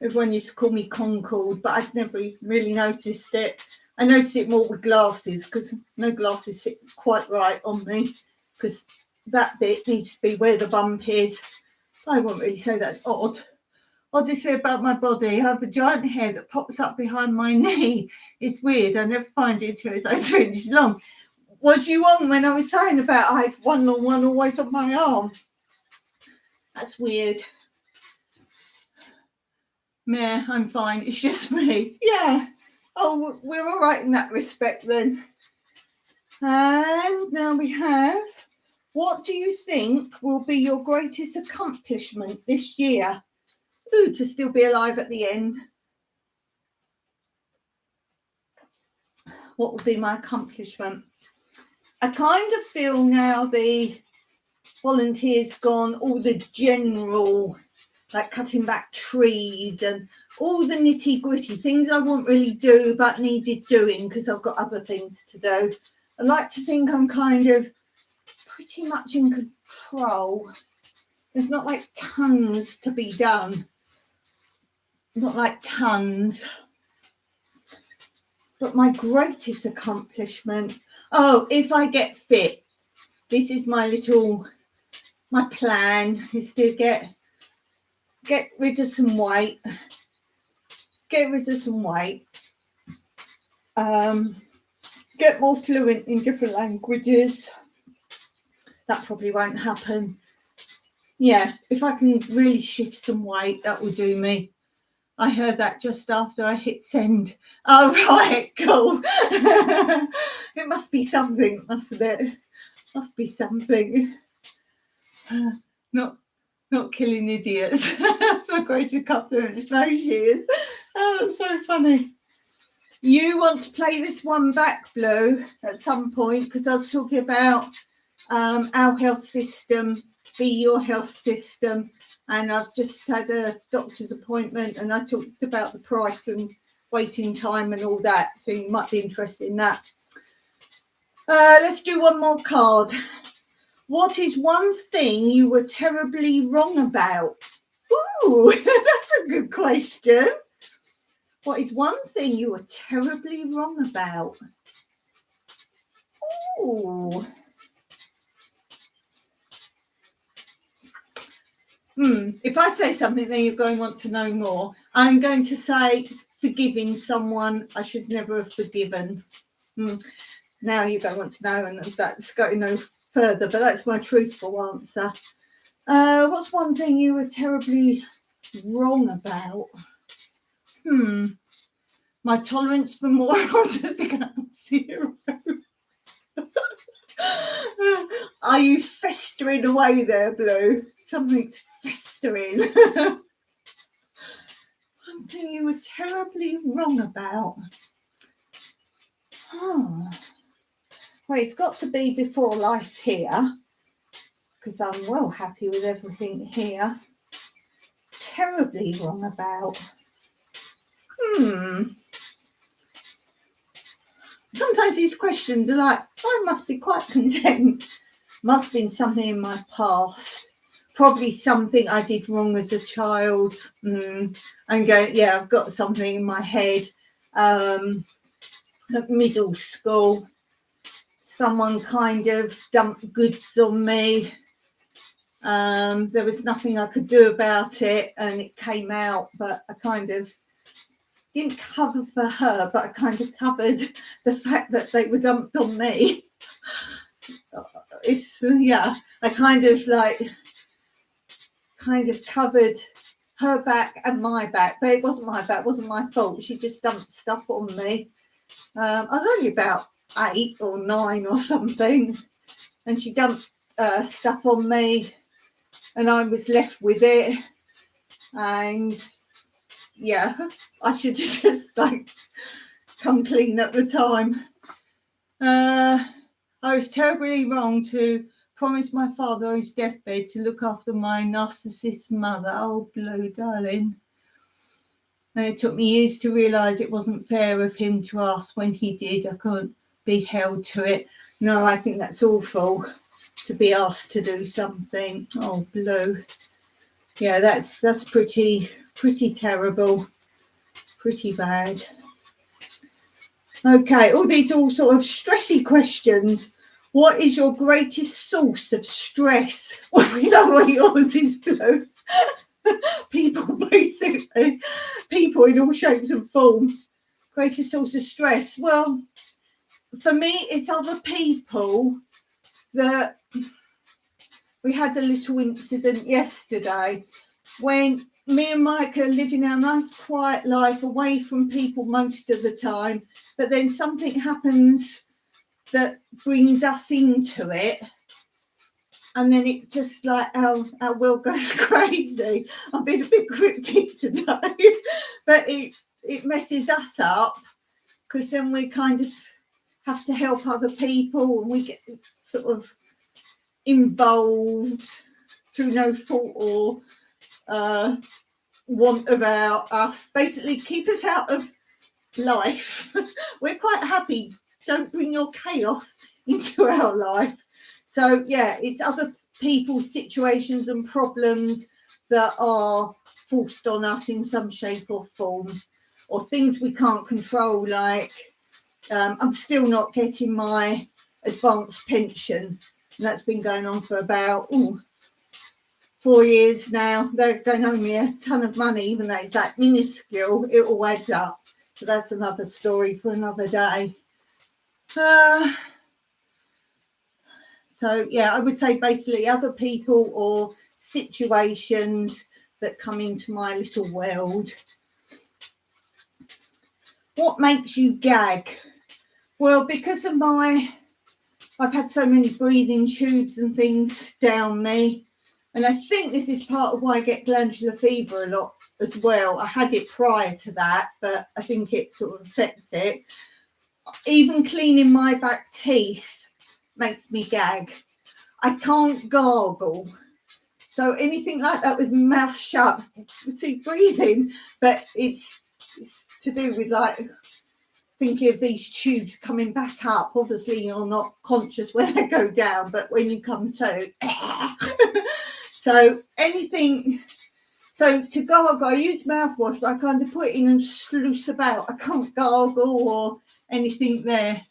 Everyone used to call me Concord, but I'd never really noticed it. I noticed it more with glasses because no glasses sit quite right on me because that bit needs to be where the bump is. I wouldn't really say that's odd. Oddly about my body, I have a giant hair that pops up behind my knee. It's weird. I never find it until it's like 3 inches long. Was you on when I was saying about I had one long one always on my arm? That's weird. Meh, I'm fine. It's just me. Yeah. Oh, we're all right in that respect then. And now we have, what do you think will be your greatest accomplishment this year? Ooh, to still be alive at the end. What will be my accomplishment? I kind of feel now the volunteers gone, all the general, like cutting back trees and all the nitty gritty things I won't really do but needed doing because I've got other things to do. I like to think I'm kind of pretty much in control. There's not like tons to be done. Not like tons. But my greatest accomplishment, if I get fit. This is my plan is to get rid of some weight. Get more fluent in different languages. That probably won't happen. Yeah, if I can really shift some weight, that will do me. I heard that just after I hit send. Oh, right, cool. It must be something, mustn't it? Must be something. Not killing idiots. That's my greatest accomplishment. No, she is. Oh, that's so funny. You want to play this one back, Blue, at some point, because I was talking about our health system, be your health system. And I've just had a doctor's appointment and I talked about the price and waiting time and all that. So you might be interested in that. Let's do one more card. What is one thing you were terribly wrong about? Ooh, that's a good question. What is one thing you were terribly wrong about? Ooh. If I say something, then you're going to want to know more. I'm going to say forgiving someone I should never have forgiven. Now you're going to want to know, and that's going no further, but that's my truthful answer. What's one thing you were terribly wrong about? My tolerance for morons has become 0. Are you festering away there, Blue? Something's festering. One thing you were terribly wrong about. Well, it's got to be before life here, because I'm well happy with everything here. Terribly wrong about. Sometimes these questions are like, I must be quite content. Must have been something in my past. Probably something I did wrong as a child. I'm going, yeah, I've got something in my head. At middle school, someone kind of dumped goods on me. There was nothing I could do about it and it came out, but I kind of didn't cover for her, but I kind of covered the fact that they were dumped on me. It's yeah, I kind of covered her back and my back, but it wasn't my back, it wasn't my fault. She just dumped stuff on me. I was only about 8 or 9 or something, and she dumped stuff on me, and I was left with it. And yeah, I should have just come clean at the time. I was terribly wrong to promise my father on his deathbed to look after my narcissist mother. Oh, Blue, darling. And it took me years to realise it wasn't fair of him to ask when he did. I couldn't be held to it. No, I think that's awful to be asked to do something. Oh, Blue. Yeah, that's pretty terrible. Pretty bad. Okay, all these all sort of stressy questions. What is your greatest source of stress? Well, we know what yours is, Blue. People, basically. People in all shapes and forms. Greatest source of stress. Well, for me, it's other people that... We had a little incident yesterday when me and Mike are living our nice quiet life away from people most of the time, but then something happens that brings us into it, and then it just our world goes crazy. I'm being a bit cryptic today, but it messes us up, because then we kind of have to help other people, and we get sort of involved through no fault or want of us. Basically, keep us out of life. We're quite happy. Don't bring your chaos into our life. So yeah, it's other people's situations and problems that are forced on us in some shape or form, or things we can't control. I'm still not getting my advanced pension. That's been going on for about 4 years now. They don't owe me a ton of money, even though it's minuscule. It all adds up. So that's another story for another day. So yeah, I would say basically other people or situations that come into my little world. What makes you gag? Well, because of I've had so many breathing tubes and things down me. And I think this is part of why I get glandular fever a lot as well. I had it prior to that, but I think it sort of affects it. Even cleaning my back teeth makes me gag. I can't gargle. So anything like that with my mouth shut, see, breathing, but it's to do with thinking of these tubes coming back up. Obviously, you're not conscious when they go down, but when you come to, so anything. So to gargle, I use mouthwash, but I kind of put it in and sluice about. I can't gargle or anything there.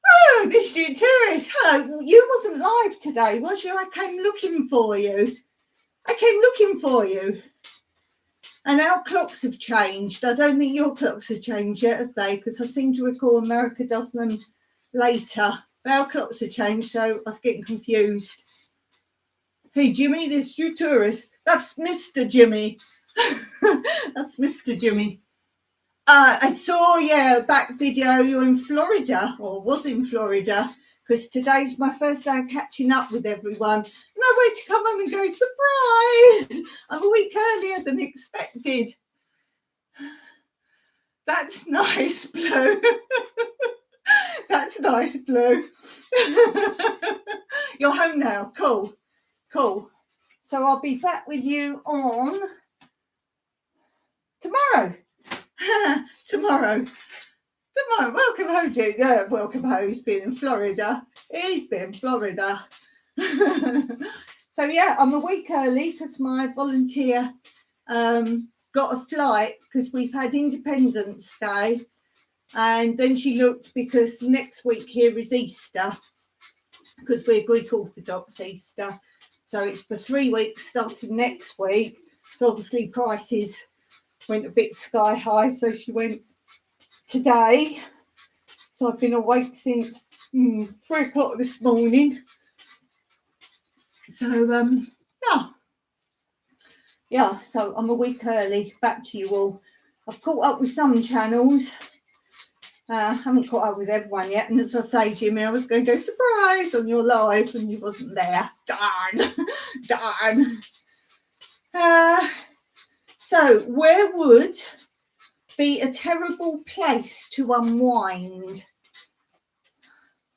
Oh, this new tourist. Hello, you wasn't live today, was you? I came looking for you. And our clocks have changed. I don't think your clocks have changed yet, have they? Because I seem to recall America does them later. But our clocks have changed, so I was getting confused. Hey, Jimmy, this new tourist. That's Mr. Jimmy. That's Mr. Jimmy. I saw, back video, you're in Florida, or was in Florida, because today's my first day of catching up with everyone. No way to come on and go, surprise! I'm a week earlier than expected. That's nice, Blue. That's nice, Blue. You're home now. Cool. So I'll be back with you on tomorrow. Tomorrow. Welcome home, Duke. Welcome home. He's been in Florida. So yeah, I'm a week early because my volunteer got a flight because we've had Independence Day, and then she looked because next week here is Easter, because we're Greek Orthodox Easter. So it's for 3 weeks starting next week. So obviously prices went a bit sky high, so she went today. So I've been awake since 3 o'clock this morning. So yeah, so I'm a week early. Back to you all. I've caught up with some channels. Haven't caught up with everyone yet. And as I say, Jimmy, I was going to go surprise on your live and you wasn't there. Darn. Darn. So where would be a terrible place to unwind?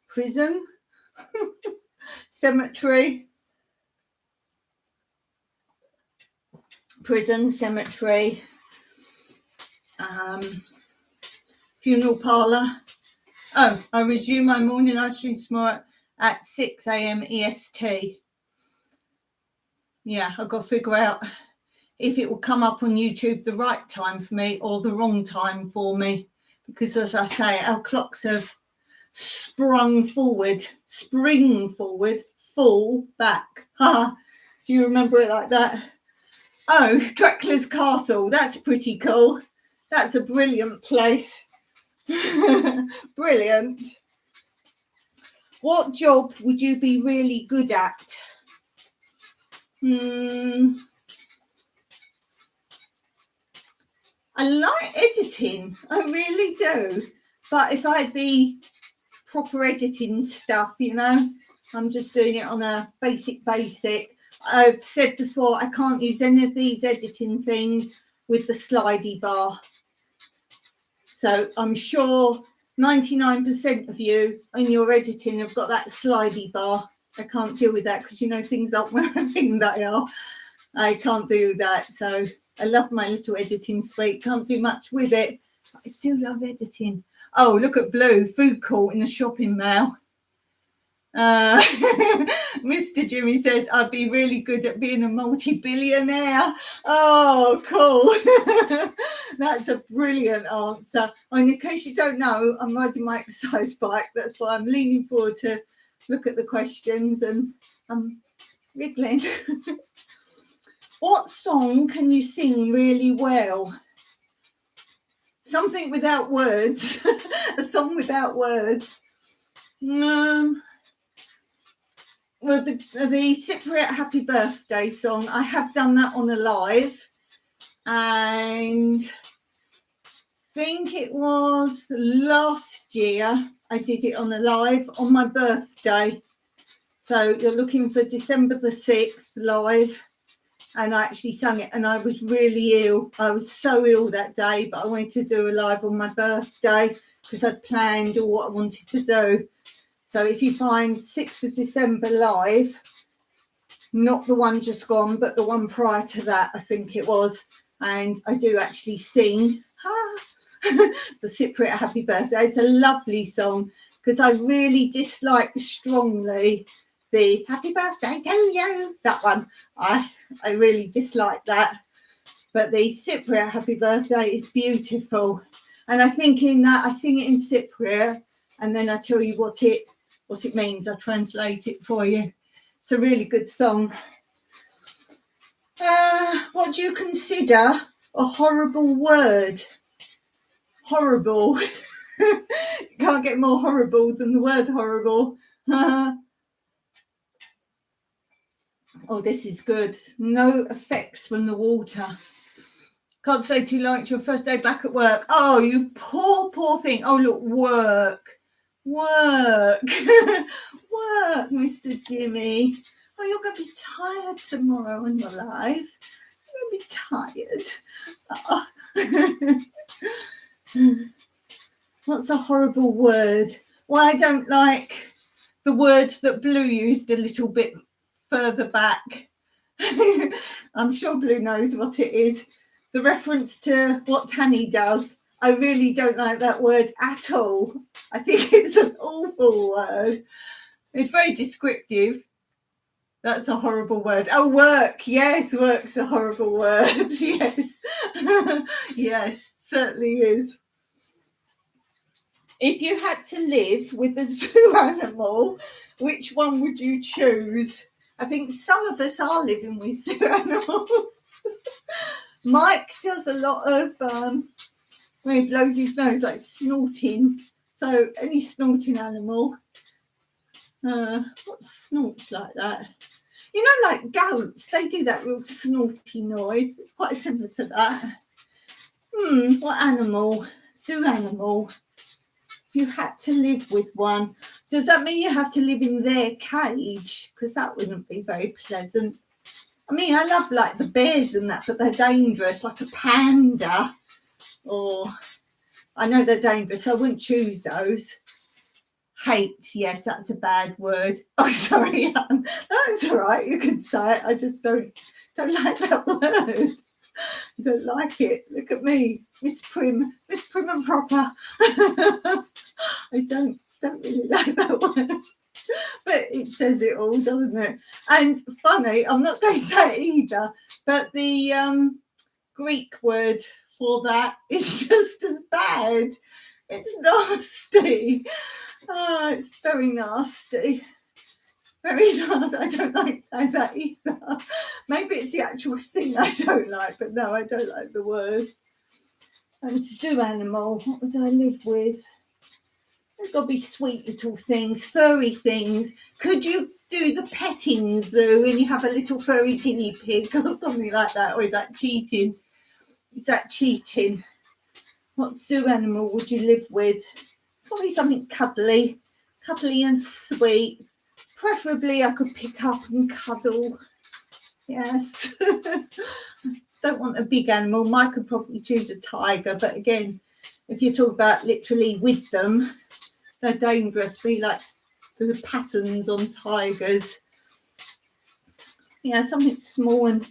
Prison? Cemetery? Prison, cemetery, funeral parlour. Oh, I resume my morning live stream tomorrow at 6 a.m. EST. Yeah, I've got to figure out if it will come up on YouTube the right time for me or the wrong time for me. Because as I say, our clocks have spring forward, fall back. Do you remember it like that? Oh, Dracula's Castle. That's pretty cool. That's a brilliant place. Brilliant. What job would you be really good at? I like editing. I really do. But if I had the proper editing stuff, you know, I'm just doing it on a basic. I've said before, I can't use any of these editing things with the slidey bar. So I'm sure 99% of you in your editing have got that slidey bar. I can't deal with that because, you know, things aren't where I think they are. I can't do that. So I love my little editing suite. Can't do much with it. But I do love editing. Oh, look at Blue, food court in the shopping mall. Mr. Jimmy says, I'd be really good at being a multi-billionaire. Oh, cool. That's a brilliant answer. And in case you don't know, I'm riding my exercise bike. That's why I'm leaning forward to look at the questions and I'm wriggling. What song can you sing really well? Something without words. A song without words. Well, the Cypriot Happy Birthday song, I have done that on a live, and I think it was last year I did it on a live on my birthday. So you're looking for December the 6th live, and I actually sang it, and I was really ill. I was so ill that day, but I wanted to do a live on my birthday because I'd planned all what I wanted to do. So if you find 6th of December live, not the one just gone, but the one prior to that, I think it was. And I do actually sing the Cypriot Happy Birthday. It's a lovely song because I really dislike strongly the Happy Birthday to you. That one. I really dislike that. But the Cypriot Happy Birthday is beautiful. And I think in that, I sing it in Cypriot and then I tell you what it means. I translate it for you. It's a really good song. What do you consider a horrible word? Horrible. You can't get more horrible than the word horrible. Oh, this is good. No effects from the water. Can't say too long. It's your first day back at work. Oh, you poor thing. Oh, look, work. Work, Mr. Jimmy. Oh, you're going to be tired tomorrow when you're live. You're going to be tired. Oh. What's a horrible word? Well, I don't like the word that Blue used a little bit further back. I'm sure Blue knows what it is. The reference to what Tanny does. I really don't like that word at all. I think it's an awful word. It's very descriptive. That's a horrible word. Oh, work. Yes, work's a horrible word. Yes. Yes, certainly is. If you had to live with a zoo animal, which one would you choose? I think some of us are living with zoo animals. Mike does a lot of when he blows his nose, like snorting. So any snorting animal, what snorts like that? You know, like goats, they do that real snorty noise. It's quite similar to that. What animal? Zoo animal. If you had to live with one, does that mean you have to live in their cage? Because that wouldn't be very pleasant. I mean, I love like the bears and that, but they're dangerous, like a panda. Or I know they're dangerous, so I wouldn't choose those. Hate, yes, that's a bad word. Oh, sorry, that's all right. You can say it. I just don't like that word. I don't like it. Look at me, Miss Prim and Proper. I don't really like that word, but it says it all, doesn't it? And funny, I'm not going to say it either, but the Greek word for that is just as bad. It's nasty. Oh, it's very nasty. Very nasty. I don't like saying that either. Maybe it's the actual thing I don't like, but no, I don't like the words. And zoo animal, what would I live with? There's got to be sweet little things, furry things. Could you do the petting zoo and you have a little furry guinea pig or something like that? Or is that cheating? Is that cheating? What zoo animal would you live with? Probably something cuddly and sweet. Preferably I could pick up and cuddle. Yes. Don't want a big animal. Mike could probably choose a tiger, but again, if you talk about literally with them, they're dangerous. Be like the patterns on tigers. Yeah, something small and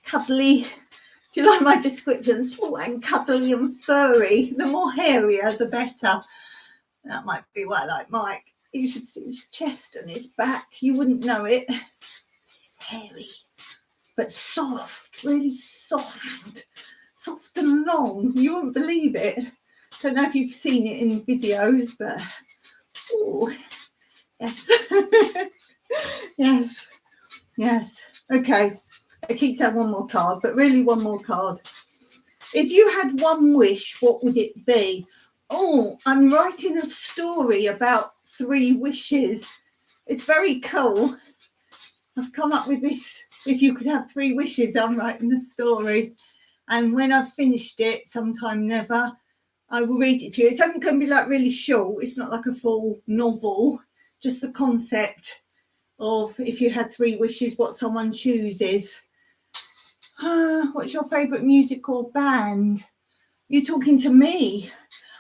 cuddly. Do you like my description? Small and cuddly and furry. The more hairier, the better. That might be what I like Mike. You should see his chest and his back. You wouldn't know it. He's hairy, but soft, really soft. Soft and long. You wouldn't believe it. Don't know if you've seen it in videos, but oh, yes. yes. Okay. I keep saying one more card, but really one more card. If you had one wish, what would it be? Oh, I'm writing a story about 3 wishes. It's very cool. I've come up with this. If you could have 3 wishes, I'm writing the story. And when I've finished it, sometime never, I will read it to you. It's only going to be like really short. It's not like a full novel, just the concept of if you had 3 wishes, what someone chooses. What's your favourite music or band? You're talking to me.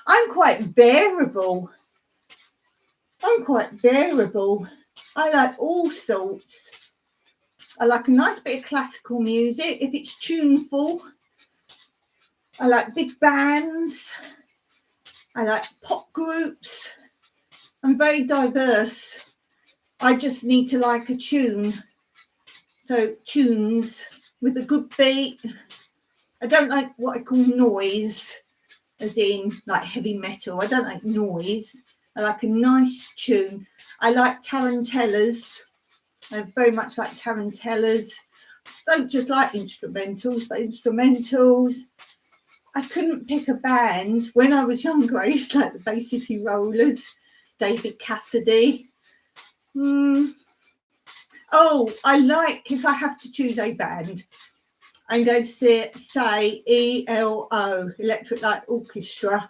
I'm quite variable. I like all sorts. I like a nice bit of classical music if it's tuneful. I like big bands. I like pop groups. I'm very diverse. I just need to like a tune. So tunes with a good beat. I don't like what I call noise, as in like heavy metal. I don't like noise. I like a nice tune. I like tarantellas. I very much like tarantellas. Don't just like instrumentals, but instrumentals. I couldn't pick a band. When I was younger, I used to like the Bay City Rollers, David Cassidy. Oh, I like, if I have to choose a band, I'm going to say ELO, Electric Light Orchestra,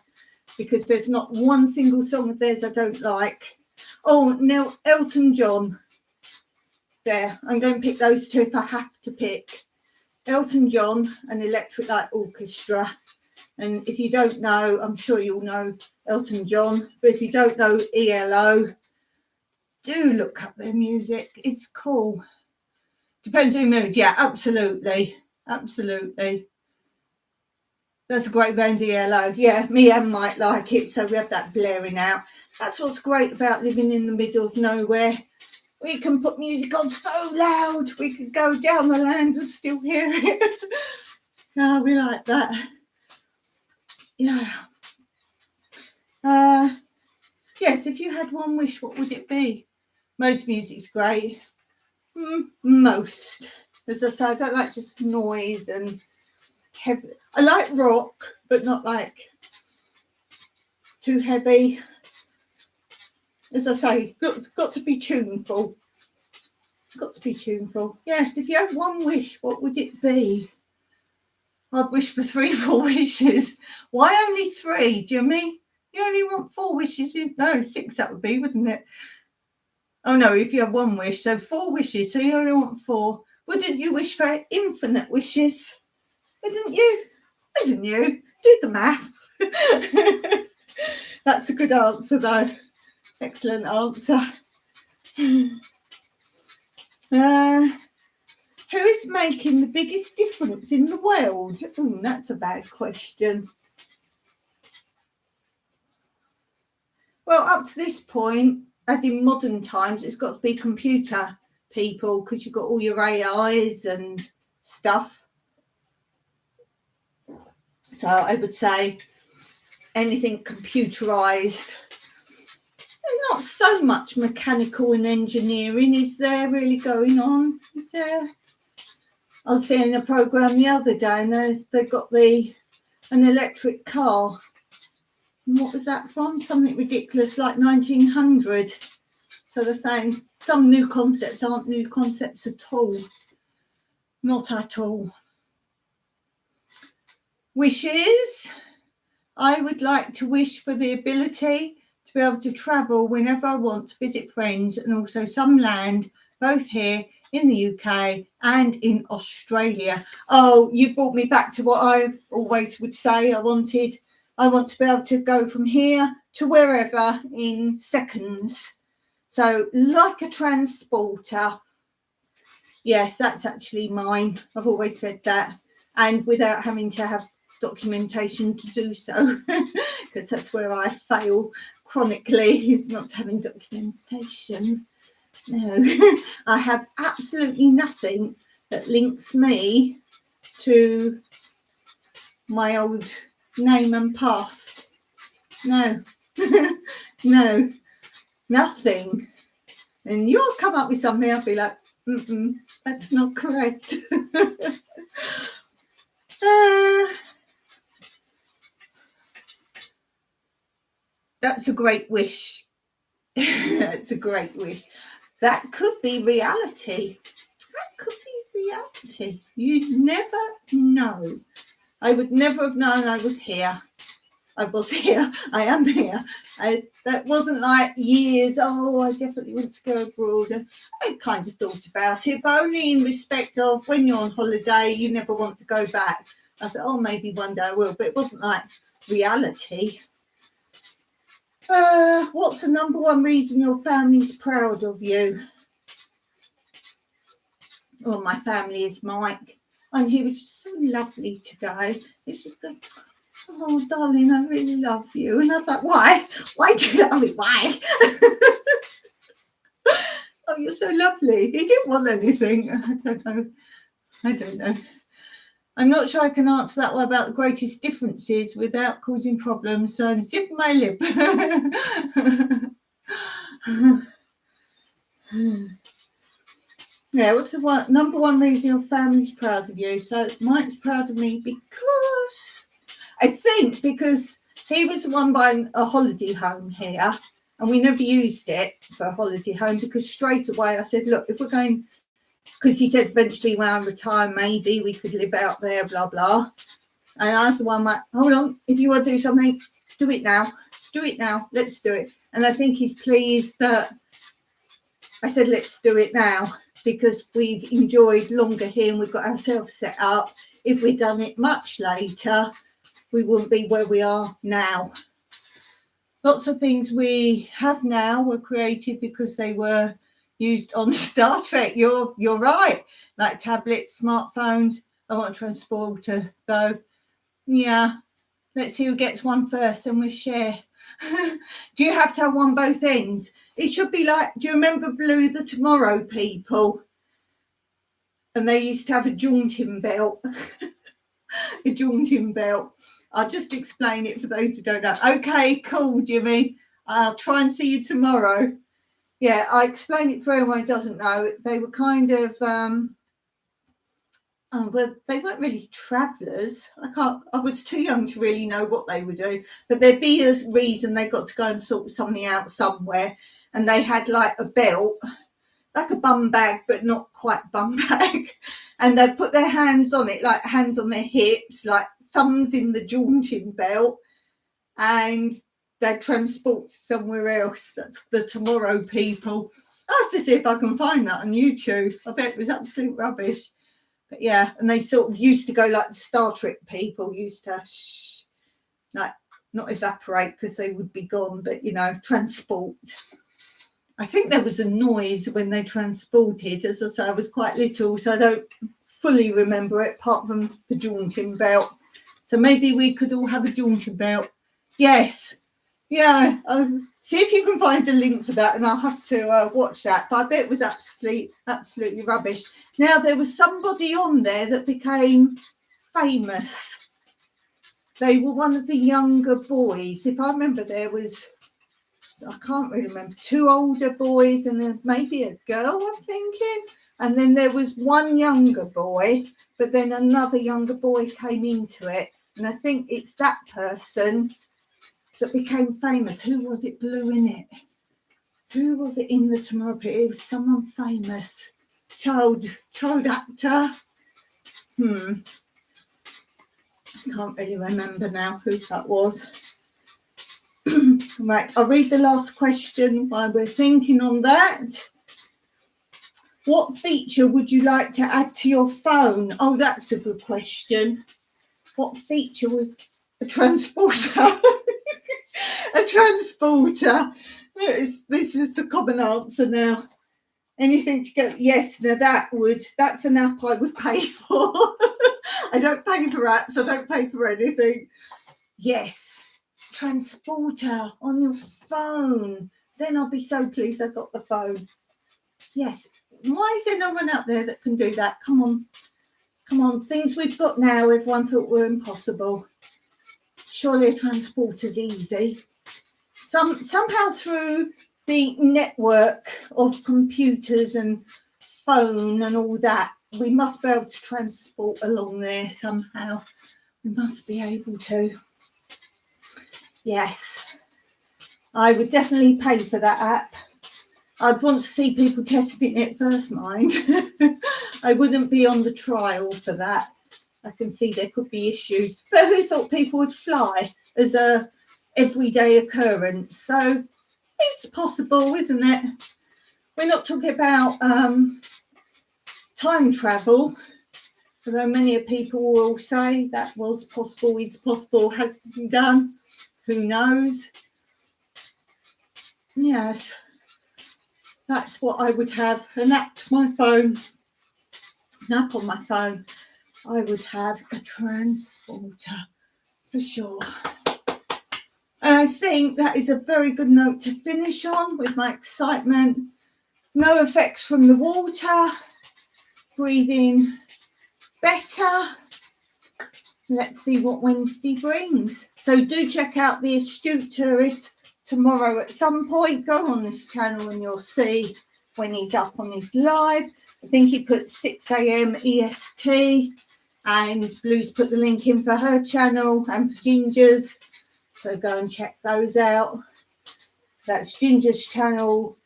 because there's not one single song of theirs I don't like. Oh, now Elton John. There, I'm going to pick those 2 if I have to pick. Elton John and Electric Light Orchestra. And if you don't know, I'm sure you'll know Elton John. But if you don't know ELO, do look up their music. It's cool. Depends on your mood. Yeah, absolutely. That's a great band, ELO. Yeah, me and Mike like it, so we have that blaring out. That's what's great about living in the middle of nowhere. We can put music on so loud, we can go down the land and still hear it. Oh, we like that. Yeah. Yes, if you had one wish, what would it be? Most music's great. Most. As I say, I don't like just noise and heavy. I like rock, but not like too heavy. As I say, got to be tuneful. Got to be tuneful. Yes, if you had one wish, what would it be? I'd wish for 3 4 wishes. Why only 3, Jimmy? You only want 4 wishes. No, 6 that would be, wouldn't it? Oh no, if you have 1 wish, so 4 wishes, so you only want 4. Wouldn't you wish for infinite wishes? Wouldn't you? Wouldn't you? Do the math. That's a good answer though. Excellent answer. Who is making the biggest difference in the world? Ooh, that's a bad question. Well, up to this point, as in modern times, it's got to be computer people because you've got all your AIs and stuff. So I would say anything computerized. There's not so much mechanical and engineering, is there, really going on? Is there? I was seeing a program the other day and they got an electric car. And what was that from? Something ridiculous like 1900. So they're saying some new concepts aren't new concepts at all. Not at all. Wishes. I would like to wish for the ability to be able to travel whenever I want to visit friends, and also some land, both here in the UK and in Australia. Oh, you brought me back to what I always would say I wanted. I want to be able to go from here to wherever in seconds. So like a transporter. Yes, that's actually mine. I've always said that. And without having to have documentation to do so, because that's where I fail chronically, is not having documentation. No, I have absolutely nothing that links me to my old name and past. No, no, nothing. And you'll come up with something, I'll be like, that's not correct. That's a great wish. That's a great wish. That could be reality. That could be reality. You'd never know. I would never have known I was here. I was here. I am here. That wasn't like years, oh, I definitely want to go abroad. And I kind of thought about it, but only in respect of when you're on holiday, you never want to go back. I thought, oh, maybe one day I will, but it wasn't like reality. What's the number 1 reason your family's proud of you? Well, my family is Mike, and he was just so lovely today. It's just going, oh, darling, I really love you. And I was like, why? Why do you love me? Why? Oh, you're so lovely. He didn't want anything. I don't know. I'm not sure I can answer that one about the greatest differences without causing problems. So I'm zipping my lip. Yeah, what's the number 1 reason your family's proud of you? So Mike's proud of me because he was the one buying a holiday home here, and we never used it for a holiday home because straight away I said, look, if we're going, because he said eventually when I retire, maybe we could live out there, blah, blah. And I was the one like, hold on, if you want to do something, do it now. Do it now. Let's do it. And I think he's pleased that I said, let's do it now, because we've enjoyed longer here and we've got ourselves set up. If we'd done it much later, we wouldn't be where we are now. Lots of things we have now were created because they were used on Star Trek. You're right. Like tablets, smartphones. I want a transporter though. Yeah. Let's see who gets one first and we'll share. Do you have to have one both ends? It should be like, do you remember Blue the Tomorrow people? And they used to have a jaunting belt. A jaunting belt. I'll just explain it for those who don't know. Okay, cool, Jimmy. I'll try and see you tomorrow. Yeah, I explain it for everyone who doesn't know. They were kind of Well, they weren't really travellers. I was too young to really know what they were doing. But there'd be a reason they got to go and sort something out somewhere. And they had like a belt, like a bum bag, but not quite bum bag. And they'd put their hands on it, like hands on their hips, like thumbs in the jaunting belt. And they'd transport to somewhere else. That's the Tomorrow people. I have to see if I can find that on YouTube. I bet it was absolute rubbish. But yeah, and they sort of used to go like the Star Trek people used to, like, not evaporate because they would be gone, but, you know, transport. I think there was a noise when they transported. As I say, I was quite little, so I don't fully remember it, apart from the jaunting belt. So maybe we could all have a jaunting belt. Yes. Yeah, see if you can find a link for that, and I'll have to watch that. But I bet it was absolutely rubbish. Now, there was somebody on there that became famous. They were one of the younger boys. If I remember, there was, I can't really remember, 2 older boys and then maybe a girl, I'm thinking. And then there was one younger boy, but then another younger boy came into it. And I think it's that person that became famous. Who was it blew in it? Who was it in the Tomorrow Pit? It was someone famous. Child actor. Can't really remember now who that was. Right, I'll read the last question while we're thinking on that. What feature would you like to add to your phone? Oh, that's a good question. What feature would a transporter? A transporter. This is the common answer now. Anything to go, yes, now that's an app I would pay for. I don't pay for apps, I don't pay for anything. Yes, transporter on your phone. Then I'll be so pleased I got the phone. Yes. Why is there no one out there that can do that? Come on, things we've got now, everyone thought were impossible. Surely a transporter's easy. Somehow through the network of computers and phone and all that, we must be able to transport along there somehow. We must be able to. Yes, I would definitely pay for that app. I'd want to see people testing it first, mind. I wouldn't be on the trial for that. I can see there could be issues. But who thought people would fly as a everyday occurrence? So it's possible, isn't it? We're not talking about time travel, although many people will say that was possible, is possible, has been done. Who knows? Yes, that's what I would have. An app to my phone, an app on my phone. I would have a transporter for sure. And I think that is a very good note to finish on with my excitement. No effects from the water. Breathing better. Let's see what Wednesday brings. So do check out The Astute Tourist tomorrow at some point. Go on this channel and you'll see when he's up on his live. I think he put 6 a.m. EST. And Blue's put the link in for her channel and for Ginger's. So go and check those out. That's Ginger's channel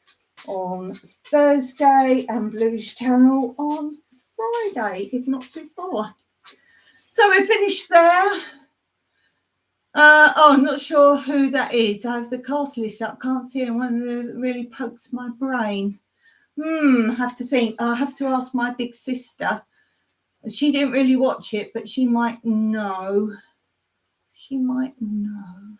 on Thursday and Blue's channel on Friday, if not before. So we're finished there. I'm not sure who that is. I have the cast list up. Can't see anyone that really pokes my brain. Have to think. I'll have to ask my big sister. She didn't really watch it, but she might know. She might know.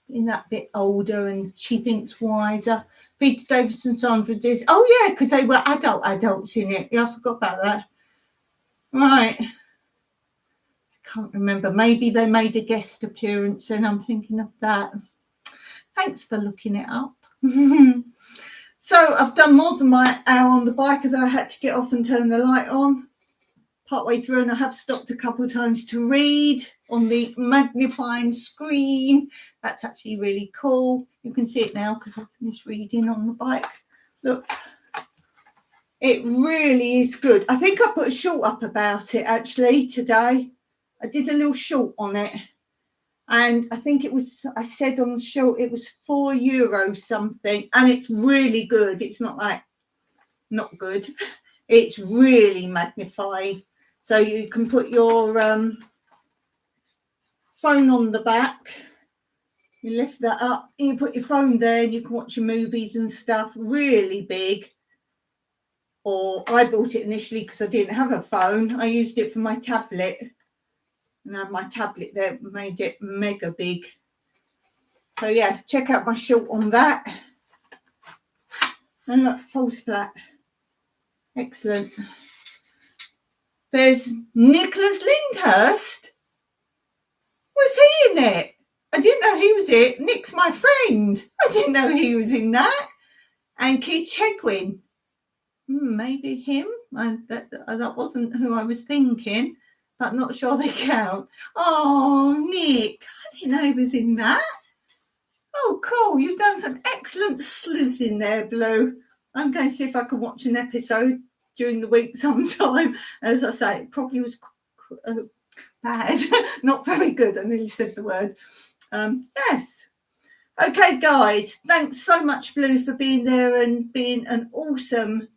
In that bit older and she thinks wiser. Peter Davis and Sandra Dis. Oh, yeah, because they were adults in it. Yeah, I forgot about that. Right. I can't remember. Maybe they made a guest appearance and I'm thinking of that. Thanks for looking it up. So I've done more than my hour on the bike as I had to get off and turn the light on. Partway through, and I have stopped a couple of times to read on the magnifying screen. That's actually really cool. You can see it now because I finished reading on the bike. Look. It really is good. I think I put a short up about it actually today. I did a little short on it. And I think it was, I said on the short, it was €4 something. And it's really good. It's not like not good. It's really magnifying. So you can put your phone on the back. You lift that up and you put your phone there and you can watch your movies and stuff. Really big. Or I bought it initially because I didn't have a phone. I used it for my tablet. And I had my tablet there, made it mega big. So yeah, check out my short on that. And look, false flat. Excellent. There's Nicholas Lyndhurst. Was he in it? I didn't know he was it. Nick's my friend. I didn't know he was in that. And Keith Chegwin. Maybe him. That wasn't who I was thinking, but not sure they count. Oh, Nick. I didn't know he was in that. Oh, cool. You've done some excellent sleuthing there, Blue. I'm going to see if I can watch an episode during the week sometime. As I say, it probably was bad. Not very good. I nearly said the word. Yes. Okay, guys. Thanks so much, Blue, for being there and being an awesome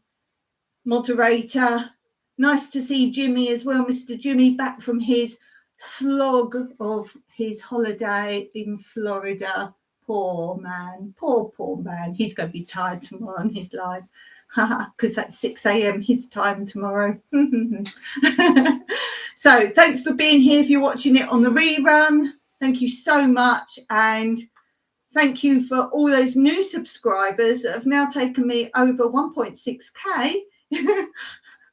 moderator. Nice to see Jimmy as well, Mr. Jimmy, back from his slog of his holiday in Florida. Poor man, poor man. He's going to be tired tomorrow on his live. Because that's 6 a.m. his time tomorrow. So thanks for being here. If you're watching it on the rerun, thank you so much. And thank you for all those new subscribers that have now taken me over 1.6k.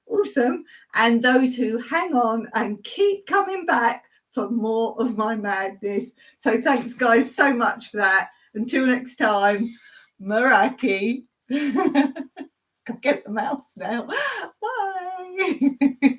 Awesome. And those who hang on and keep coming back for more of my madness. So thanks, guys, so much for that. Until next time, Meraki. Go get the mouse now. Bye.